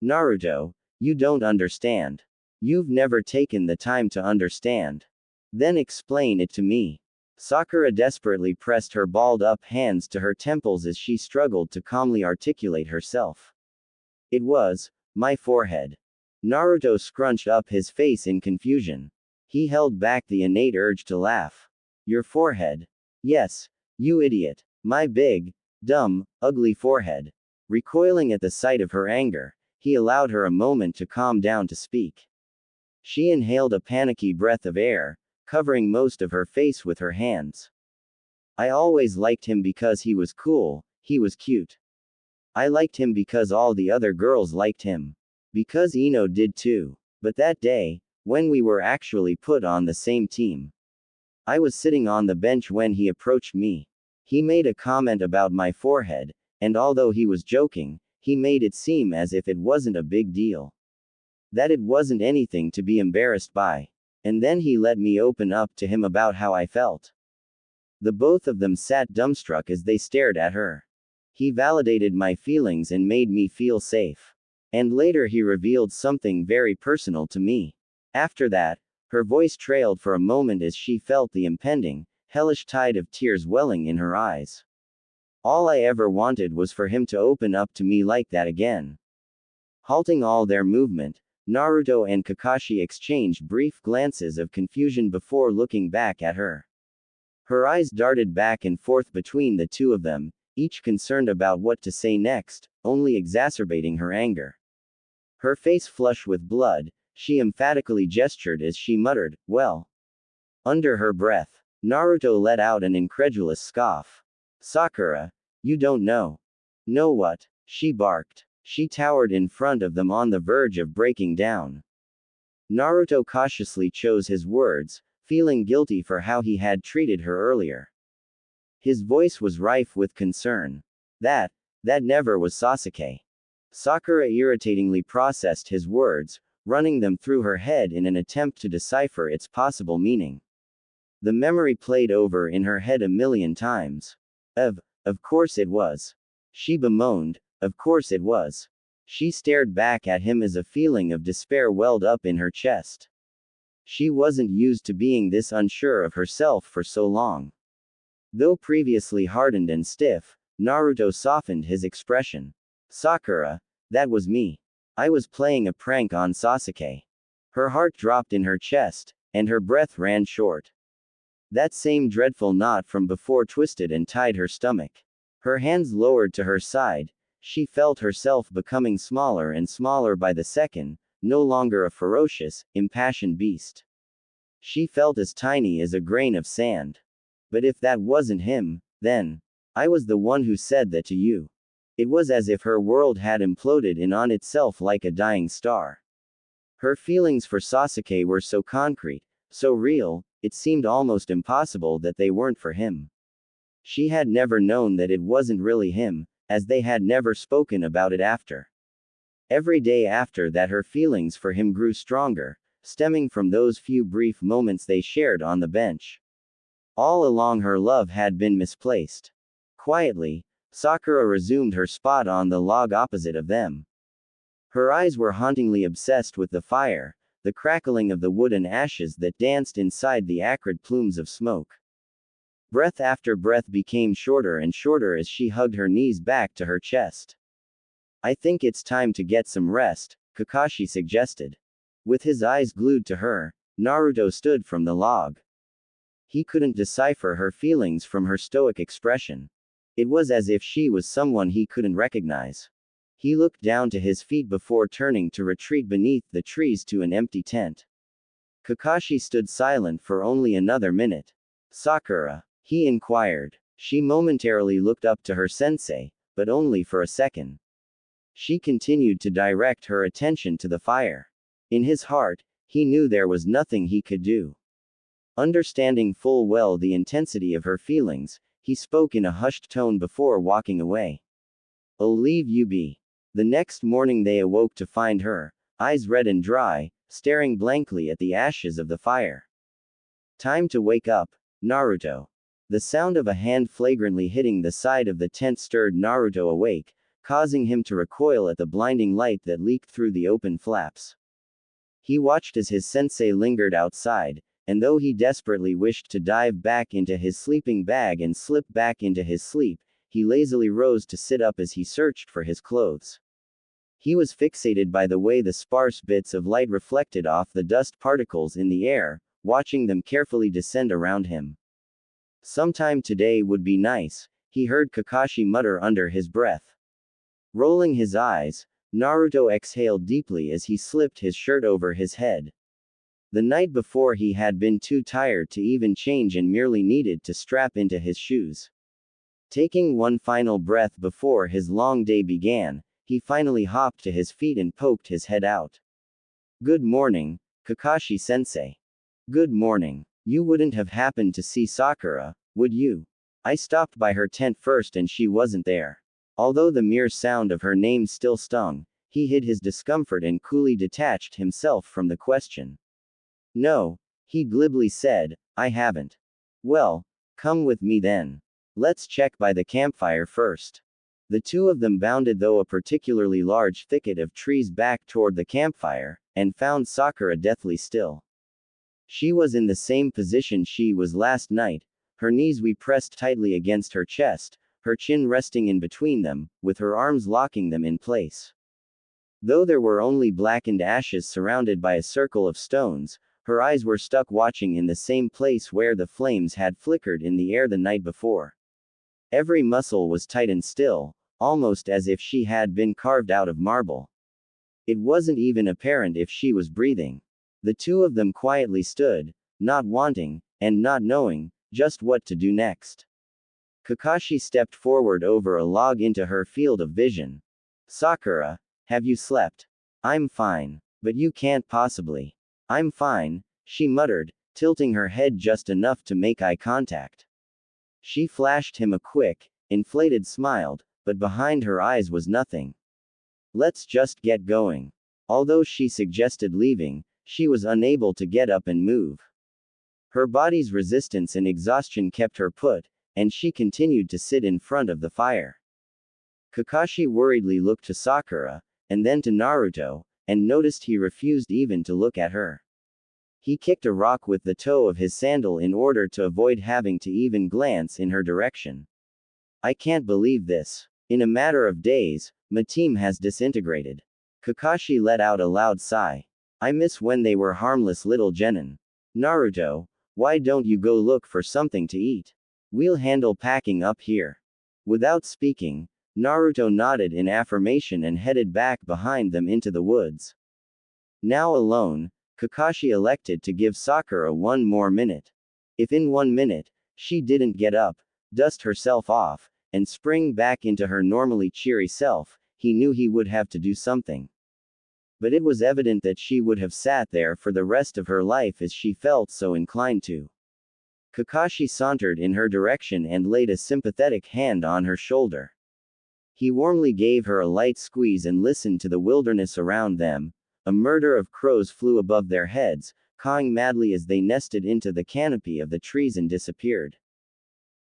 Naruto, you don't understand. You've never taken the time to understand. Then explain it to me. Sakura desperately pressed her balled-up hands to her temples as she struggled to calmly articulate herself. It was my forehead. Naruto scrunched up his face in confusion. He held back the innate urge to laugh. Your forehead? Yes, you idiot. My big, dumb, ugly forehead. Recoiling at the sight of her anger, he allowed her a moment to calm down to speak. She inhaled a panicky breath of air, covering most of her face with her hands. I always liked him because he was cool, he was cute. I liked him because all the other girls liked him. Because Ino did too. But that day, when we were actually put on the same team, I was sitting on the bench when he approached me. He made a comment about my forehead, and although he was joking, he made it seem as if it wasn't a big deal. That it wasn't anything to be embarrassed by. And then he let me open up to him about how I felt. The both of them sat dumbstruck as they stared at her. He validated my feelings and made me feel safe. And later he revealed something very personal to me. After that, her voice trailed for a moment as she felt the impending, hellish tide of tears welling in her eyes. All I ever wanted was for him to open up to me like that again. Halting all their movement, Naruto and Kakashi exchanged brief glances of confusion before looking back at her. Her eyes darted back and forth between the two of them, each concerned about what to say next, only exacerbating her anger. Her face flushed with blood, she emphatically gestured as she muttered, well. Under her breath, Naruto let out an incredulous scoff. Sakura, you don't know. Know what? She barked. She towered in front of them on the verge of breaking down. Naruto cautiously chose his words, feeling guilty for how he had treated her earlier. His voice was rife with concern. That never was Sasuke. Sakura irritatingly processed his words, running them through her head in an attempt to decipher its possible meaning. The memory played over in her head a million times. Of course it was. She bemoaned, of course it was. She stared back at him as a feeling of despair welled up in her chest. She wasn't used to being this unsure of herself for so long. Though previously hardened and stiff, Naruto softened his expression. Sakura, that was me. I was playing a prank on Sasuke. Her heart dropped in her chest, and her breath ran short. That same dreadful knot from before twisted and tied her stomach. Her hands lowered to her side, she felt herself becoming smaller and smaller by the second, no longer a ferocious, impassioned beast. She felt as tiny as a grain of sand. But if that wasn't him, then I was the one who said that to you. It was as if her world had imploded in on itself like a dying star. Her feelings for Sasuke were so concrete, so real, it seemed almost impossible that they weren't for him. She had never known that it wasn't really him, as they had never spoken about it after. Every day after that her feelings for him grew stronger, stemming from those few brief moments they shared on the bench. All along her love had been misplaced. Quietly, Sakura resumed her spot on the log opposite of them. Her eyes were hauntingly obsessed with the fire, the crackling of the wood and ashes that danced inside the acrid plumes of smoke. Breath after breath became shorter and shorter as she hugged her knees back to her chest. I think it's time to get some rest, Kakashi suggested. With his eyes glued to her, Naruto stood from the log. He couldn't decipher her feelings from her stoic expression. It was as if she was someone he couldn't recognize. He looked down to his feet before turning to retreat beneath the trees to an empty tent. Kakashi stood silent for only another minute. Sakura, he inquired. She momentarily looked up to her sensei, but only for a second. She continued to direct her attention to the fire. In his heart, he knew there was nothing he could do. Understanding full well the intensity of her feelings, he spoke in a hushed tone before walking away. I'll leave you be. The next morning they awoke to find her, eyes red and dry, staring blankly at the ashes of the fire. Time to wake up, Naruto. The sound of a hand flagrantly hitting the side of the tent stirred Naruto awake, causing him to recoil at the blinding light that leaked through the open flaps. He watched as his sensei lingered outside, and though he desperately wished to dive back into his sleeping bag and slip back into his sleep, he lazily rose to sit up as he searched for his clothes. He was fixated by the way the sparse bits of light reflected off the dust particles in the air, watching them carefully descend around him. Sometime today would be nice, he heard Kakashi mutter under his breath. Rolling his eyes, Naruto exhaled deeply as he slipped his shirt over his head. The night before he had been too tired to even change and merely needed to strap into his shoes. Taking one final breath before his long day began, he finally hopped to his feet and poked his head out. Good morning, Kakashi-sensei. Good morning. You wouldn't have happened to see Sakura, would you? I stopped by her tent first and she wasn't there. Although the mere sound of her name still stung, he hid his discomfort and coolly detached himself from the question. No, he glibly said, I haven't. Well, come with me then. Let's check by the campfire first. The two of them bounded through a particularly large thicket of trees back toward the campfire, and found Sakura deathly still. She was in the same position she was last night, her knees pressed tightly against her chest, her chin resting in between them, with her arms locking them in place. Though there were only blackened ashes surrounded by a circle of stones, her eyes were stuck watching in the same place where the flames had flickered in the air the night before. Every muscle was tight and still, almost as if she had been carved out of marble. It wasn't even apparent if she was breathing. The two of them quietly stood, not wanting, and not knowing, just what to do next. Kakashi stepped forward over a log into her field of vision. Sakura, have you slept? I'm fine. But you can't possibly. I'm fine, she muttered, tilting her head just enough to make eye contact. She flashed him a quick, inflated smile, but behind her eyes was nothing. Let's just get going. Although she suggested leaving, she was unable to get up and move. Her body's resistance and exhaustion kept her put, and she continued to sit in front of the fire. Kakashi worriedly looked to Sakura, and then to Naruto, and noticed he refused even to look at her. He kicked a rock with the toe of his sandal in order to avoid having to even glance in her direction. I can't believe this. In a matter of days, my team has disintegrated. Kakashi let out a loud sigh. I miss when they were harmless little genin. Naruto, why don't you go look for something to eat? We'll handle packing up here. Without speaking, Naruto nodded in affirmation and headed back behind them into the woods. Now alone, Kakashi elected to give Sakura 1 more minute. If in 1 minute, she didn't get up, dust herself off, and spring back into her normally cheery self, he knew he would have to do something. But it was evident that she would have sat there for the rest of her life as she felt so inclined to. Kakashi sauntered in her direction and laid a sympathetic hand on her shoulder. He warmly gave her a light squeeze and listened to the wilderness around them. A murder of crows flew above their heads, cawing madly as they nested into the canopy of the trees and disappeared.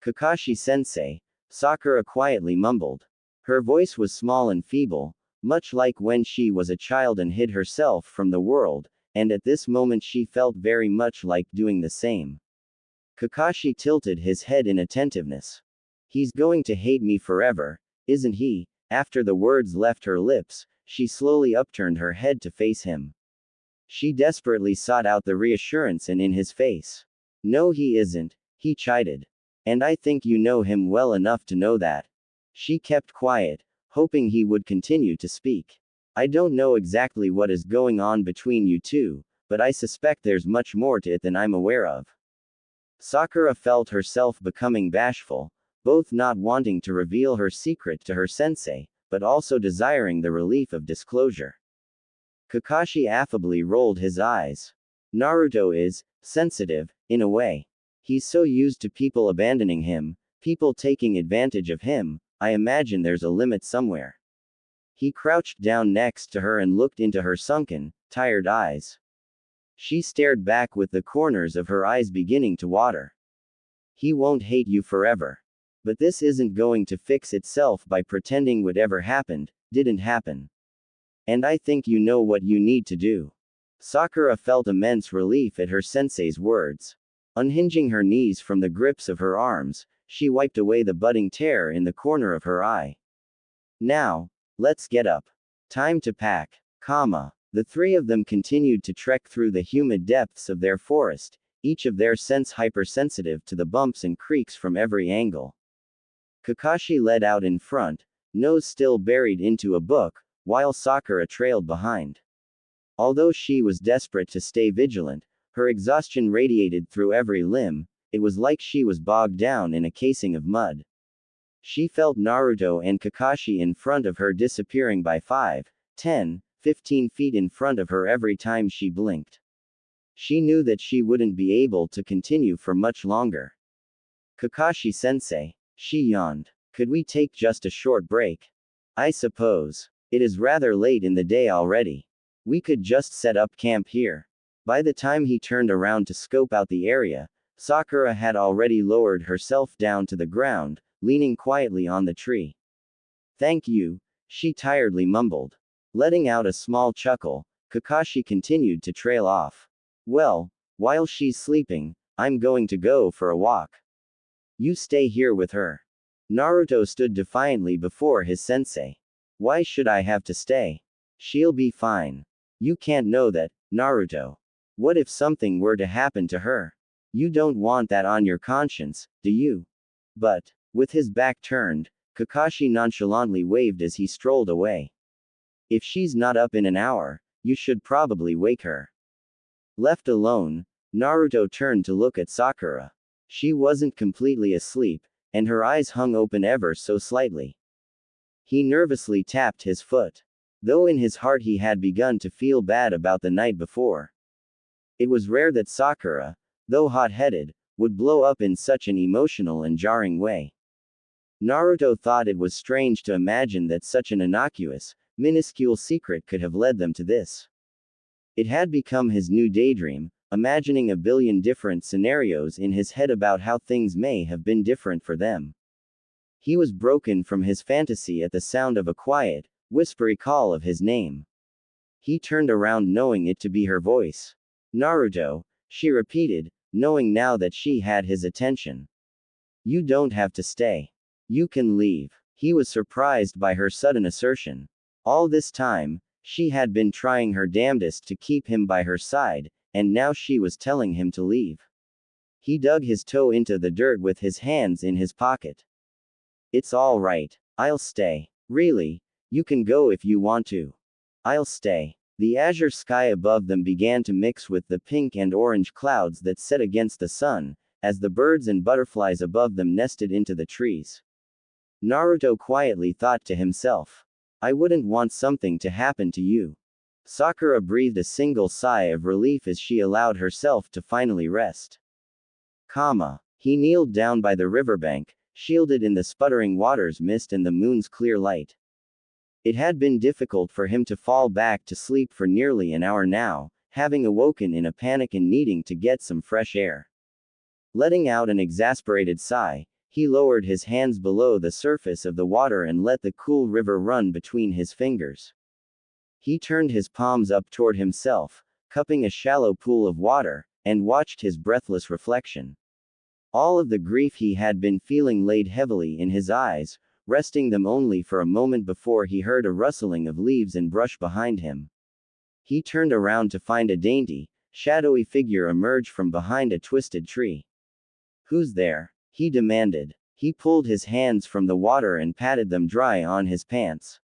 Kakashi-sensei, Sakura quietly mumbled. Her voice was small and feeble, much like when she was a child and hid herself from the world, and at this moment she felt very much like doing the same. Kakashi tilted his head in attentiveness. He's going to hate me forever, isn't he? After the words left her lips, she slowly upturned her head to face him. She desperately sought out the reassurance in his face. No, he isn't, he chided. And I think you know him well enough to know that. She kept quiet, hoping he would continue to speak. I don't know exactly what is going on between you two, but I suspect there's much more to it than I'm aware of. Sakura felt herself becoming bashful, both not wanting to reveal her secret to her sensei, but also desiring the relief of disclosure. Kakashi affably rolled his eyes. Naruto is sensitive, in a way. He's so used to people abandoning him, people taking advantage of him, I imagine there's a limit somewhere. He crouched down next to her and looked into her sunken, tired eyes. She stared back with the corners of her eyes beginning to water. He won't hate you forever. But this isn't going to fix itself by pretending whatever happened, didn't happen. And I think you know what you need to do. Sakura felt immense relief at her sensei's words. Unhinging her knees from the grips of her arms, she wiped away the budding tear in the corner of her eye. Now, let's get up. Time to pack. The three of them continued to trek through the humid depths of their forest, each of their sense hypersensitive to the bumps and creaks from every angle. Kakashi led out in front, nose still buried into a book, while Sakura trailed behind. Although she was desperate to stay vigilant, her exhaustion radiated through every limb. It was like she was bogged down in a casing of mud. She felt Naruto and Kakashi in front of her disappearing by 5, 10, 15 feet in front of her every time she blinked. She knew that she wouldn't be able to continue for much longer. Kakashi-sensei, she yawned. Could we take just a short break? I suppose. It is rather late in the day already. We could just set up camp here. By the time he turned around to scope out the area, Sakura had already lowered herself down to the ground, leaning quietly on the tree. Thank you, she tiredly mumbled. Letting out a small chuckle, Kakashi continued to trail off. Well, while she's sleeping, I'm going to go for a walk. You stay here with her. Naruto stood defiantly before his sensei. Why should I have to stay? She'll be fine. You can't know that, Naruto. What if something were to happen to her? You don't want that on your conscience, do you? But, with his back turned, Kakashi nonchalantly waved as he strolled away. If she's not up in an hour, you should probably wake her. Left alone, Naruto turned to look at Sakura. She wasn't completely asleep, and her eyes hung open ever so slightly. He nervously tapped his foot. Though in his heart he had begun to feel bad about the night before. It was rare that Sakura, though hot-headed, would blow up in such an emotional and jarring way. Naruto thought it was strange to imagine that such an innocuous, minuscule secret could have led them to this. It had become his new daydream, imagining a billion different scenarios in his head about how things may have been different for them. He was broken from his fantasy at the sound of a quiet, whispery call of his name. He turned around knowing it to be her voice. Naruto, she repeated, knowing now that she had his attention. You don't have to stay. You can leave. He was surprised by her sudden assertion. All this time, she had been trying her damnedest to keep him by her side, and now she was telling him to leave. He dug his toe into the dirt with his hands in his pocket. It's all right. I'll stay. Really, you can go if you want to. I'll stay. The azure sky above them began to mix with the pink and orange clouds that set against the sun, as the birds and butterflies above them nested into the trees. Naruto quietly thought to himself. I wouldn't want something to happen to you. Sakura breathed a single sigh of relief as she allowed herself to finally rest. He kneeled down by the riverbank, shielded in the sputtering water's mist and the moon's clear light. It had been difficult for him to fall back to sleep for nearly an hour now, having awoken in a panic and needing to get some fresh air. Letting out an exasperated sigh, he lowered his hands below the surface of the water and let the cool river run between his fingers. He turned his palms up toward himself, cupping a shallow pool of water, and watched his breathless reflection. All of the grief he had been feeling laid heavily in his eyes, resting them only for a moment before he heard a rustling of leaves and brush behind him. He turned around to find a dainty, shadowy figure emerge from behind a twisted tree. Who's there? He demanded. He pulled his hands from the water and patted them dry on his pants.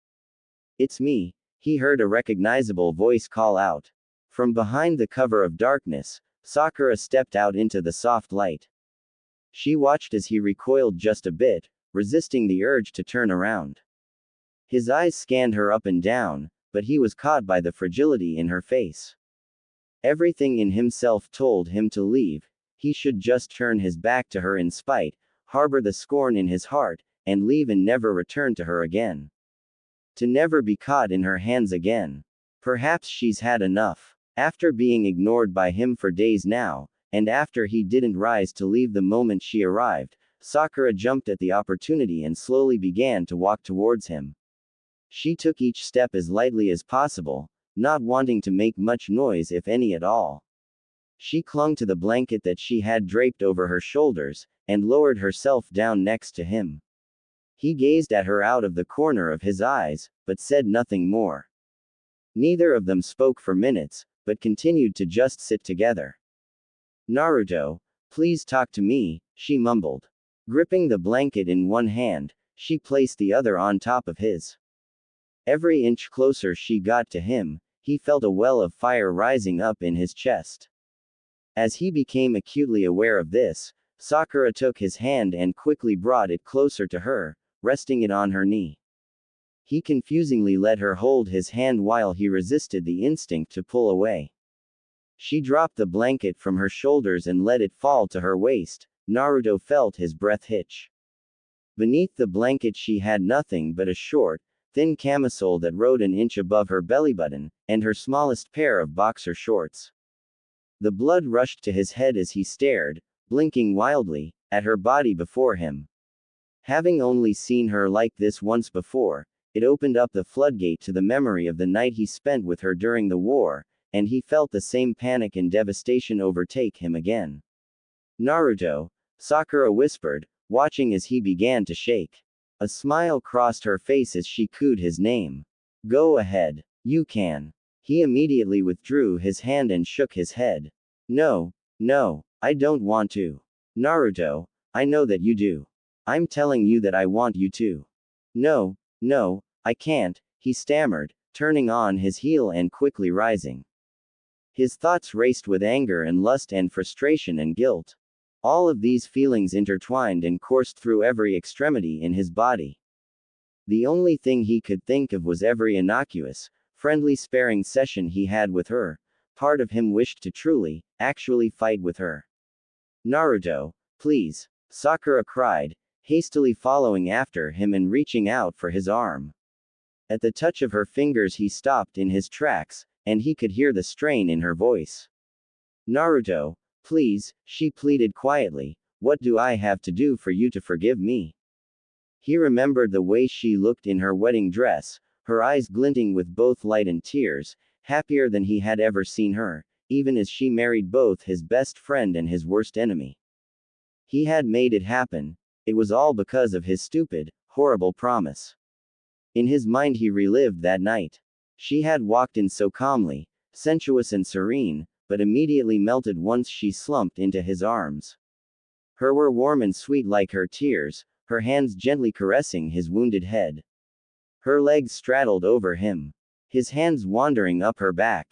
It's me, he heard a recognizable voice call out. From behind the cover of darkness, Sakura stepped out into the soft light. She watched as he recoiled just a bit, resisting the urge to turn around. His eyes scanned her up and down, but he was caught by the fragility in her face. Everything in himself told him to leave. He should just turn his back to her in spite, harbor the scorn in his heart, and leave and never return to her again. To never be caught in her hands again. Perhaps she's had enough. After being ignored by him for days now, and after he didn't rise to leave the moment she arrived, Sakura jumped at the opportunity and slowly began to walk towards him. She took each step as lightly as possible, not wanting to make much noise if any at all. She clung to the blanket that she had draped over her shoulders, and lowered herself down next to him. He gazed at her out of the corner of his eyes, but said nothing more. Neither of them spoke for minutes, but continued to just sit together. Naruto, please talk to me, she mumbled. Gripping the blanket in one hand, she placed the other on top of his. Every inch closer she got to him, he felt a well of fire rising up in his chest. As he became acutely aware of this, Sakura took his hand and quickly brought it closer to her, resting it on her knee. He confusingly let her hold his hand while he resisted the instinct to pull away. She dropped the blanket from her shoulders and let it fall to her waist. Naruto felt his breath hitch. Beneath the blanket she had nothing but a short, thin camisole that rode an inch above her belly button, and her smallest pair of boxer shorts. The blood rushed to his head as he stared, blinking wildly, at her body before him. Having only seen her like this once before, it opened up the floodgate to the memory of the night he spent with her during the war, and he felt the same panic and devastation overtake him again. Naruto, Sakura whispered, watching as he began to shake. A smile crossed her face as she cooed his name. Go ahead. You can. He immediately withdrew his hand and shook his head. No, I don't want to. Naruto, I know that you do. I'm telling you that I want you to. No, I can't, he stammered, turning on his heel and quickly rising. His thoughts raced with anger and lust and frustration and guilt. All of these feelings intertwined and coursed through every extremity in his body. The only thing he could think of was every innocuous, friendly sparring session he had with her. Part of him wished to truly, actually fight with her. Naruto, please, Sakura cried, hastily following after him and reaching out for his arm. At the touch of her fingers he stopped in his tracks, and he could hear the strain in her voice. Naruto, please, she pleaded quietly, what do I have to do for you to forgive me? He remembered the way she looked in her wedding dress, her eyes glinting with both light and tears, happier than he had ever seen her, even as she married both his best friend and his worst enemy. He had made it happen. It was all because of his stupid, horrible promise. In his mind he relived that night. She had walked in so calmly, sensuous and serene, but immediately melted once she slumped into his arms. Her were warm and sweet like her tears, her hands gently caressing his wounded head. Her legs straddled over him. his hands wandering up her back.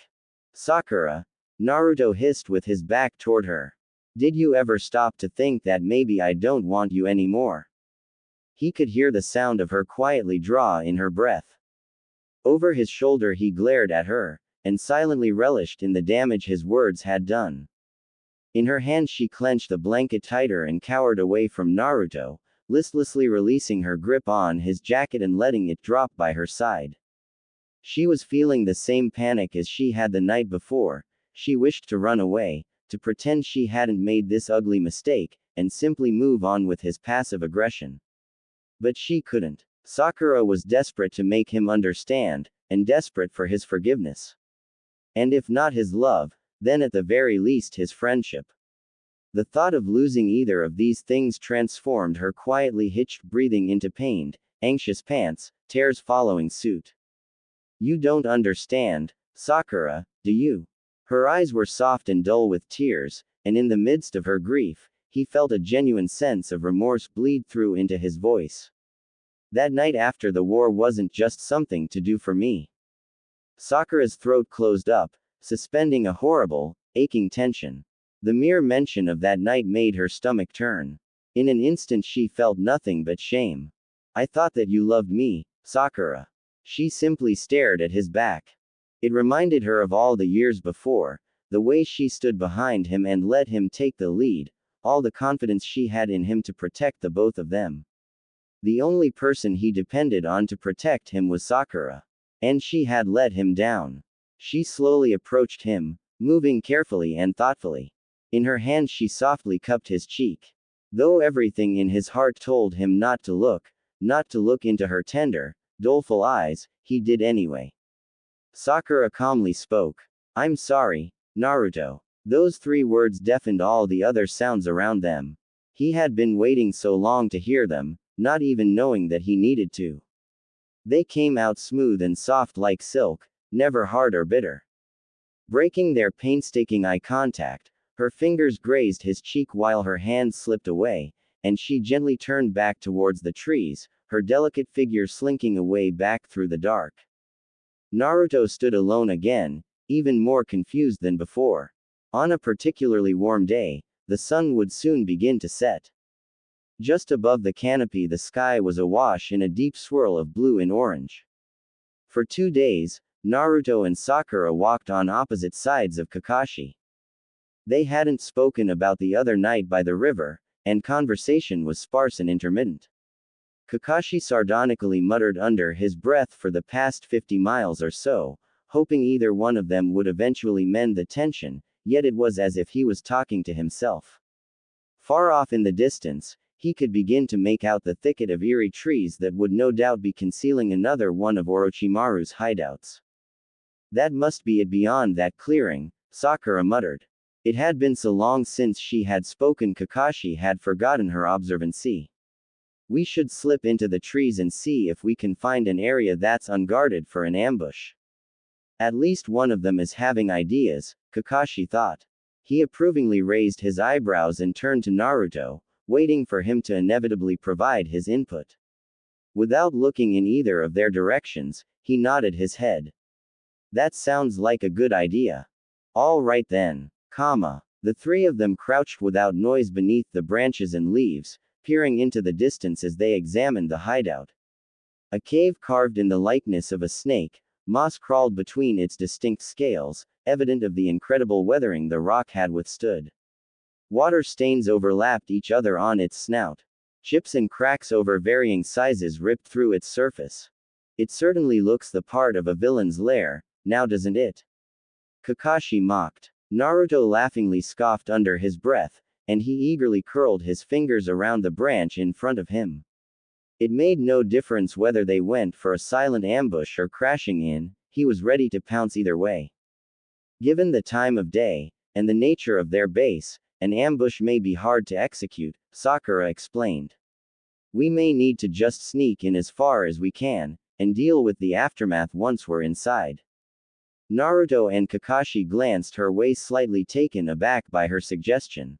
Sakura, Naruto hissed with his back toward her. Did you ever stop to think that maybe I don't want you anymore? He could hear the sound of her quietly draw in her breath. Over his shoulder he glared at her, and silently relished in the damage his words had done. In her hand she clenched the blanket tighter and cowered away from Naruto, listlessly releasing her grip on his jacket and letting it drop by her side. She was feeling the same panic as she had the night before. She wished to run away, to pretend she hadn't made this ugly mistake, and simply move on with his passive aggression. But she couldn't. Sakura was desperate to make him understand, and desperate for his forgiveness. And if not his love, then at the very least his friendship. The thought of losing either of these things transformed her quietly hitched breathing into pained, anxious pants, tears following suit. You don't understand, Sakura, do you? Her eyes were soft and dull with tears, and in the midst of her grief, he felt a genuine sense of remorse bleed through into his voice. That night after the war wasn't just something to do for me. Sakura's throat closed up, suspending a horrible, aching tension. The mere mention of that night made her stomach turn. In an instant she felt nothing but shame. I thought that you loved me, Sakura. She simply stared at his back. It reminded her of all the years before, the way she stood behind him and let him take the lead, all the confidence she had in him to protect the both of them. The only person he depended on to protect him was Sakura. And she had let him down. She slowly approached him, moving carefully and thoughtfully. In her hand she softly cupped his cheek. Though everything in his heart told him not to look into her tender, doleful eyes, he did anyway. Sakura calmly spoke. I'm sorry, Naruto. Those 3 words deafened all the other sounds around them. He had been waiting so long to hear them, not even knowing that he needed to. They came out smooth and soft like silk, never hard or bitter. Breaking their painstaking eye contact, her fingers grazed his cheek while her hand slipped away, and she gently turned back towards the trees, her delicate figure slinking away back through the dark. Naruto stood alone again, even more confused than before. On a particularly warm day, the sun would soon begin to set. Just above the canopy the sky was awash in a deep swirl of blue and orange. For 2 days, Naruto and Sakura walked on opposite sides of Kakashi. They hadn't spoken about the other night by the river, and conversation was sparse and intermittent. Kakashi sardonically muttered under his breath for the past 50 miles or so, hoping either one of them would eventually mend the tension, yet it was as if he was talking to himself. Far off in the distance, he could begin to make out the thicket of eerie trees that would no doubt be concealing another one of Orochimaru's hideouts. That must be it beyond that clearing, Sakura muttered. It had been so long since she had spoken Kakashi had forgotten her observancy. We should slip into the trees and see if we can find an area that's unguarded for an ambush. At least one of them is having ideas, Kakashi thought. He approvingly raised his eyebrows and turned to Naruto, waiting for him to inevitably provide his input. Without looking in either of their directions, he nodded his head. That sounds like a good idea. All right then. The 3 of them crouched without noise beneath the branches and leaves, peering into the distance as they examined the hideout. A cave carved in the likeness of a snake, moss crawled between its distinct scales, evident of the incredible weathering the rock had withstood. Water stains overlapped each other on its snout. Chips and cracks over varying sizes ripped through its surface. It certainly looks the part of a villain's lair, now doesn't it? Kakashi mocked. Naruto laughingly scoffed under his breath, and he eagerly curled his fingers around the branch in front of him. It made no difference whether they went for a silent ambush or crashing in, he was ready to pounce either way. Given the time of day, and the nature of their base, an ambush may be hard to execute, Sakura explained. We may need to just sneak in as far as we can, and deal with the aftermath once we're inside. Naruto and Kakashi glanced her way, slightly taken aback by her suggestion.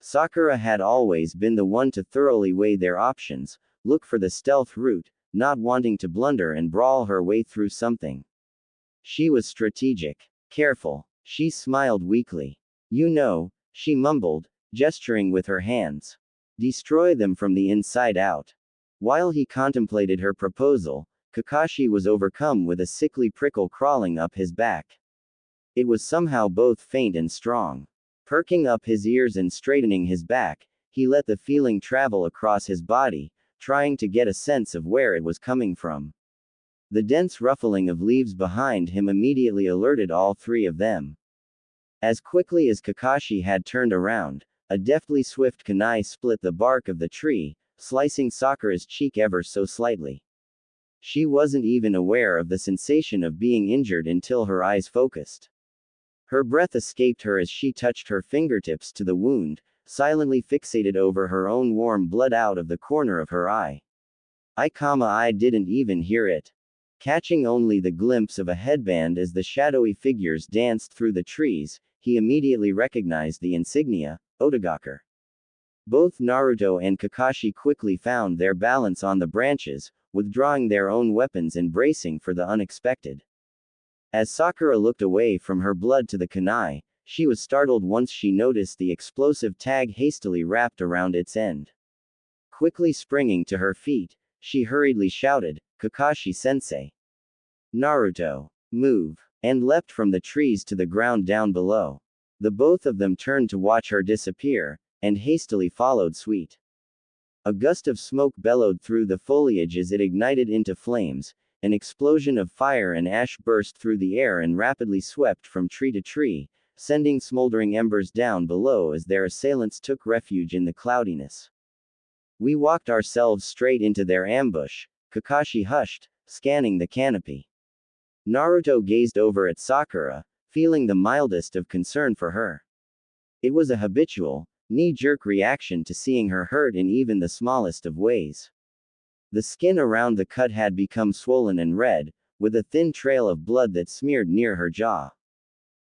Sakura had always been the one to thoroughly weigh their options, look for the stealth route, not wanting to blunder and brawl her way through something. She was strategic. Careful. She smiled weakly. You know, she mumbled, gesturing with her hands. Destroy them from the inside out. While he contemplated her proposal, Kakashi was overcome with a sickly prickle crawling up his back. It was somehow both faint and strong. Perking up his ears and straightening his back, he let the feeling travel across his body, trying to get a sense of where it was coming from. The dense ruffling of leaves behind him immediately alerted all three of them. As quickly as Kakashi had turned around, a deftly swift kunai split the bark of the tree, slicing Sakura's cheek ever so slightly. She wasn't even aware of the sensation of being injured until her eyes focused. Her breath escaped her as she touched her fingertips to the wound, silently fixated over her own warm blood out of the corner of her eye. I didn't even hear it. Catching only the glimpse of a headband as the shadowy figures danced through the trees, he immediately recognized the insignia, Otogakure. Both Naruto and Kakashi quickly found their balance on the branches, withdrawing their own weapons and bracing for the unexpected. As Sakura looked away from her blood to the kunai, she was startled once she noticed the explosive tag hastily wrapped around its end. Quickly springing to her feet, she hurriedly shouted, Kakashi-sensei. Naruto, move, and leapt from the trees to the ground down below. The both of them turned to watch her disappear, and hastily followed suit. A gust of smoke bellowed through the foliage as it ignited into flames. An explosion of fire and ash burst through the air and rapidly swept from tree to tree, sending smoldering embers down below as their assailants took refuge in the cloudiness. We walked ourselves straight into their ambush, Kakashi hushed, scanning the canopy. Naruto gazed over at Sakura, feeling the mildest of concern for her. It was a habitual, knee-jerk reaction to seeing her hurt in even the smallest of ways. The skin around the cut had become swollen and red, with a thin trail of blood that smeared near her jaw.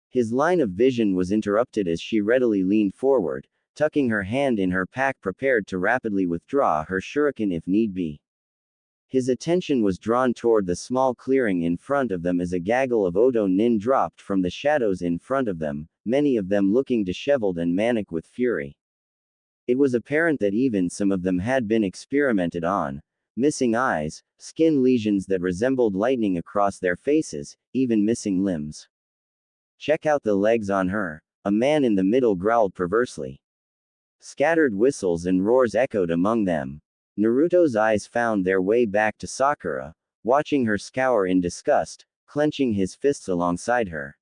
His line of vision was interrupted as she readily leaned forward, tucking her hand in her pack prepared to rapidly withdraw her shuriken if need be. His attention was drawn toward the small clearing in front of them as a gaggle of Oto Nin dropped from the shadows in front of them, many of them looking disheveled and manic with fury. It was apparent that even some of them had been experimented on. Missing eyes, skin lesions that resembled lightning across their faces, even missing limbs. Check out the legs on her, a man in the middle growled perversely. Scattered whistles and roars echoed among them. Naruto's eyes found their way back to Sakura, watching her scour in disgust, clenching his fists alongside her.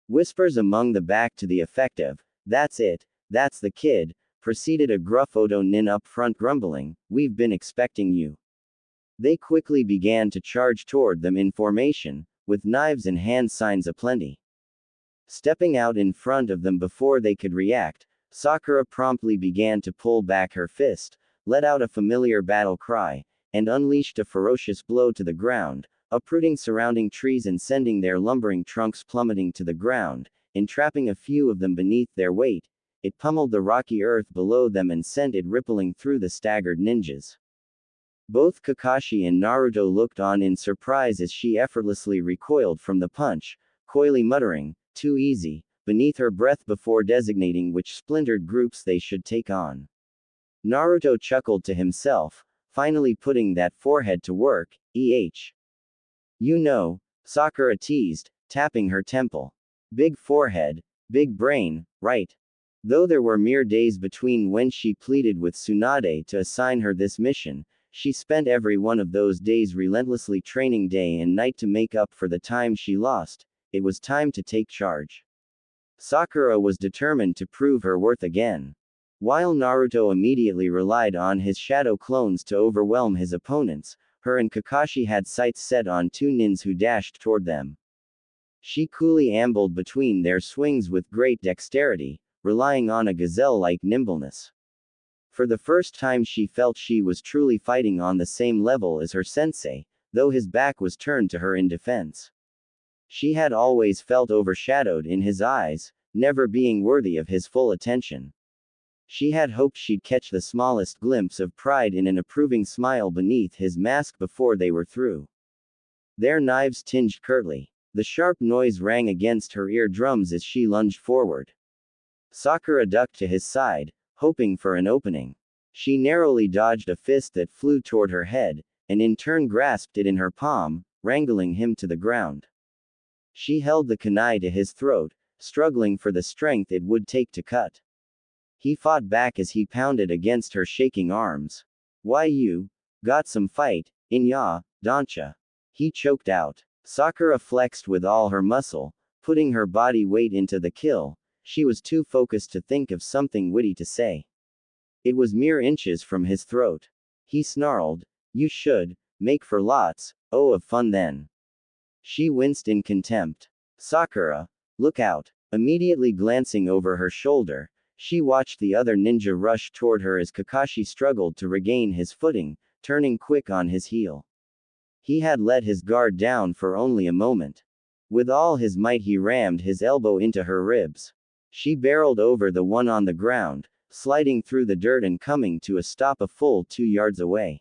Whispers among the back to the effect of, "That's it, that's the kid," preceded a gruff Oto Nin up front grumbling, "We've been expecting you." They quickly began to charge toward them in formation, with knives and hand signs aplenty. Stepping out in front of them before they could react, Sakura promptly began to pull back her fist, let out a familiar battle cry, and unleashed a ferocious blow to the ground, uprooting surrounding trees and sending their lumbering trunks plummeting to the ground, entrapping a few of them beneath their weight. It pummeled the rocky earth below them and sent it rippling through the staggered ninjas. Both Kakashi and Naruto looked on in surprise as she effortlessly recoiled from the punch, coyly muttering, "Too easy," beneath her breath before designating which splintered groups they should take on. Naruto chuckled to himself, finally putting that forehead to work, You know, Sakura teased, tapping her temple. Big forehead, big brain, right? Though there were mere days between when she pleaded with Tsunade to assign her this mission, she spent every one of those days relentlessly training day and night to make up for the time she lost. It was time to take charge. Sakura was determined to prove her worth again. While Naruto immediately relied on his shadow clones to overwhelm his opponents, her and Kakashi had sights set on two nins who dashed toward them. She coolly ambled between their swings with great dexterity, relying on a gazelle-like nimbleness. For the first time she felt she was truly fighting on the same level as her sensei, though his back was turned to her in defense. She had always felt overshadowed in his eyes, never being worthy of his full attention. She had hoped she'd catch the smallest glimpse of pride in an approving smile beneath his mask before they were through. Their knives tinged curtly. The sharp noise rang against her eardrums as she lunged forward. Sakura ducked to his side, hoping for an opening. She narrowly dodged a fist that flew toward her head, and in turn grasped it in her palm, wrangling him to the ground. She held the kunai to his throat, struggling for the strength it would take to cut. He fought back as he pounded against her shaking arms. Why you? Got some fight, in ya, doncha? He choked out. Sakura flexed with all her muscle, putting her body weight into the kill. She was too focused to think of something witty to say. It was mere inches from his throat. He snarled, you should, make for lots, of fun then. She winced in contempt. Sakura, look out. Immediately glancing over her shoulder, she watched the other ninja rush toward her as Kakashi struggled to regain his footing, turning quick on his heel. He had let his guard down for only a moment. With all his might he rammed his elbow into her ribs. She barreled over the one on the ground, sliding through the dirt and coming to a stop a full 2 yards away.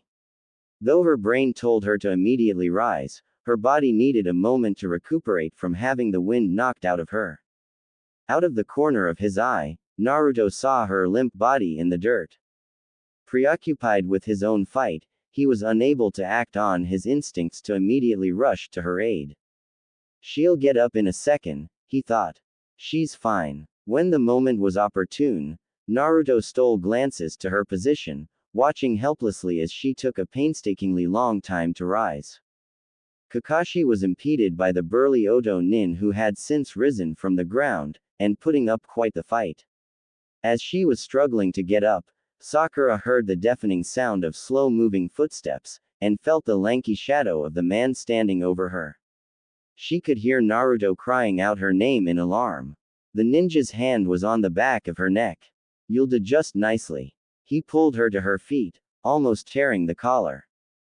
Though her brain told her to immediately rise, her body needed a moment to recuperate from having the wind knocked out of her. Out of the corner of his eye, Naruto saw her limp body in the dirt. Preoccupied with his own fight, he was unable to act on his instincts to immediately rush to her aid. She'll get up in a second, he thought. She's fine. When the moment was opportune, Naruto stole glances to her position, watching helplessly as she took a painstakingly long time to rise. Kakashi was impeded by the burly Oto Nin who had since risen from the ground, and putting up quite the fight. As she was struggling to get up, Sakura heard the deafening sound of slow-moving footsteps, and felt the lanky shadow of the man standing over her. She could hear Naruto crying out her name in alarm. The ninja's hand was on the back of her neck. You'll do just nicely. He pulled her to her feet, almost tearing the collar.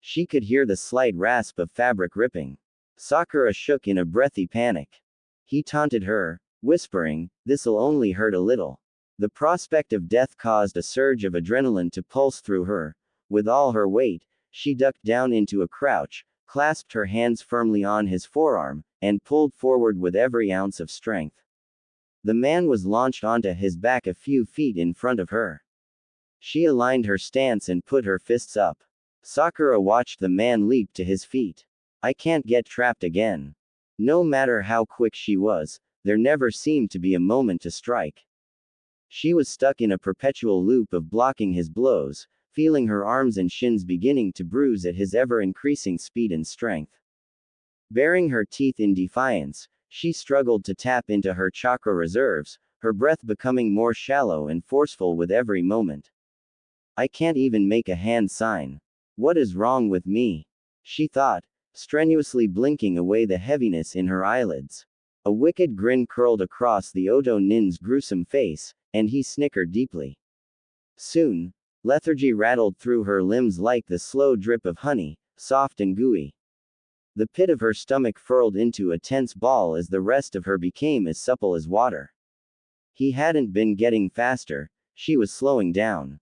She could hear the slight rasp of fabric ripping. Sakura shook in a breathy panic. He taunted her, whispering, this'll only hurt a little. The prospect of death caused a surge of adrenaline to pulse through her. With all her weight, she ducked down into a crouch, clasped her hands firmly on his forearm, and pulled forward with every ounce of strength. The man was launched onto his back a few feet in front of her. She aligned her stance and put her fists up. Sakura watched the man leap to his feet. I can't get trapped again. No matter how quick she was, there never seemed to be a moment to strike. She was stuck in a perpetual loop of blocking his blows, feeling her arms and shins beginning to bruise at his ever-increasing speed and strength. Baring her teeth in defiance, she struggled to tap into her chakra reserves, her breath becoming more shallow and forceful with every moment. I can't even make a hand sign. What is wrong with me? She thought, strenuously blinking away the heaviness in her eyelids. A wicked grin curled across the Oto Nin's gruesome face, and he snickered deeply. Soon, lethargy rattled through her limbs like the slow drip of honey, soft and gooey. The pit of her stomach furled into a tense ball as the rest of her became as supple as water. He hadn't been getting faster, she was slowing down.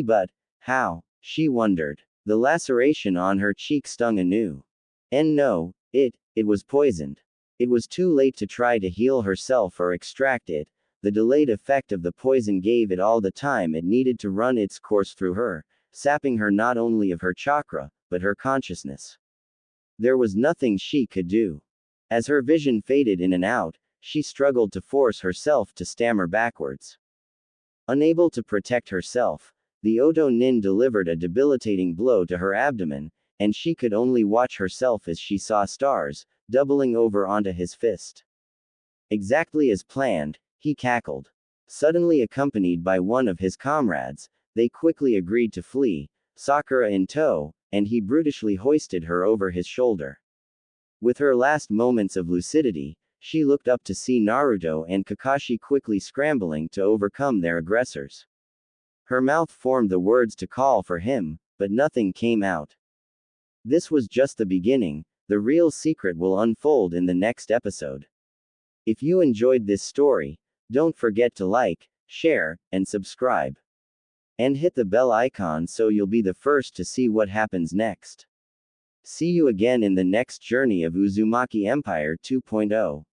But how? She wondered. The laceration on her cheek stung anew. And no, it was poisoned. It was too late to try to heal herself or extract it. The delayed effect of the poison gave it all the time it needed to run its course through her, sapping her not only of her chakra, but her consciousness. There was nothing she could do. As her vision faded in and out, she struggled to force herself to stammer backwards. Unable to protect herself, the Oto Nin delivered a debilitating blow to her abdomen, and she could only watch herself as she saw stars, doubling over onto his fist. Exactly as planned, he cackled. Suddenly accompanied by one of his comrades, they quickly agreed to flee, Sakura in tow, and he brutishly hoisted her over his shoulder. With her last moments of lucidity, she looked up to see Naruto and Kakashi quickly scrambling to overcome their aggressors. Her mouth formed the words to call for him, but nothing came out. This was just the beginning, the real secret will unfold in the next episode. If you enjoyed this story, don't forget to like, share, and subscribe. And hit the bell icon so you'll be the first to see what happens next. See you again in the next journey of Uzumaki Empire 2.0.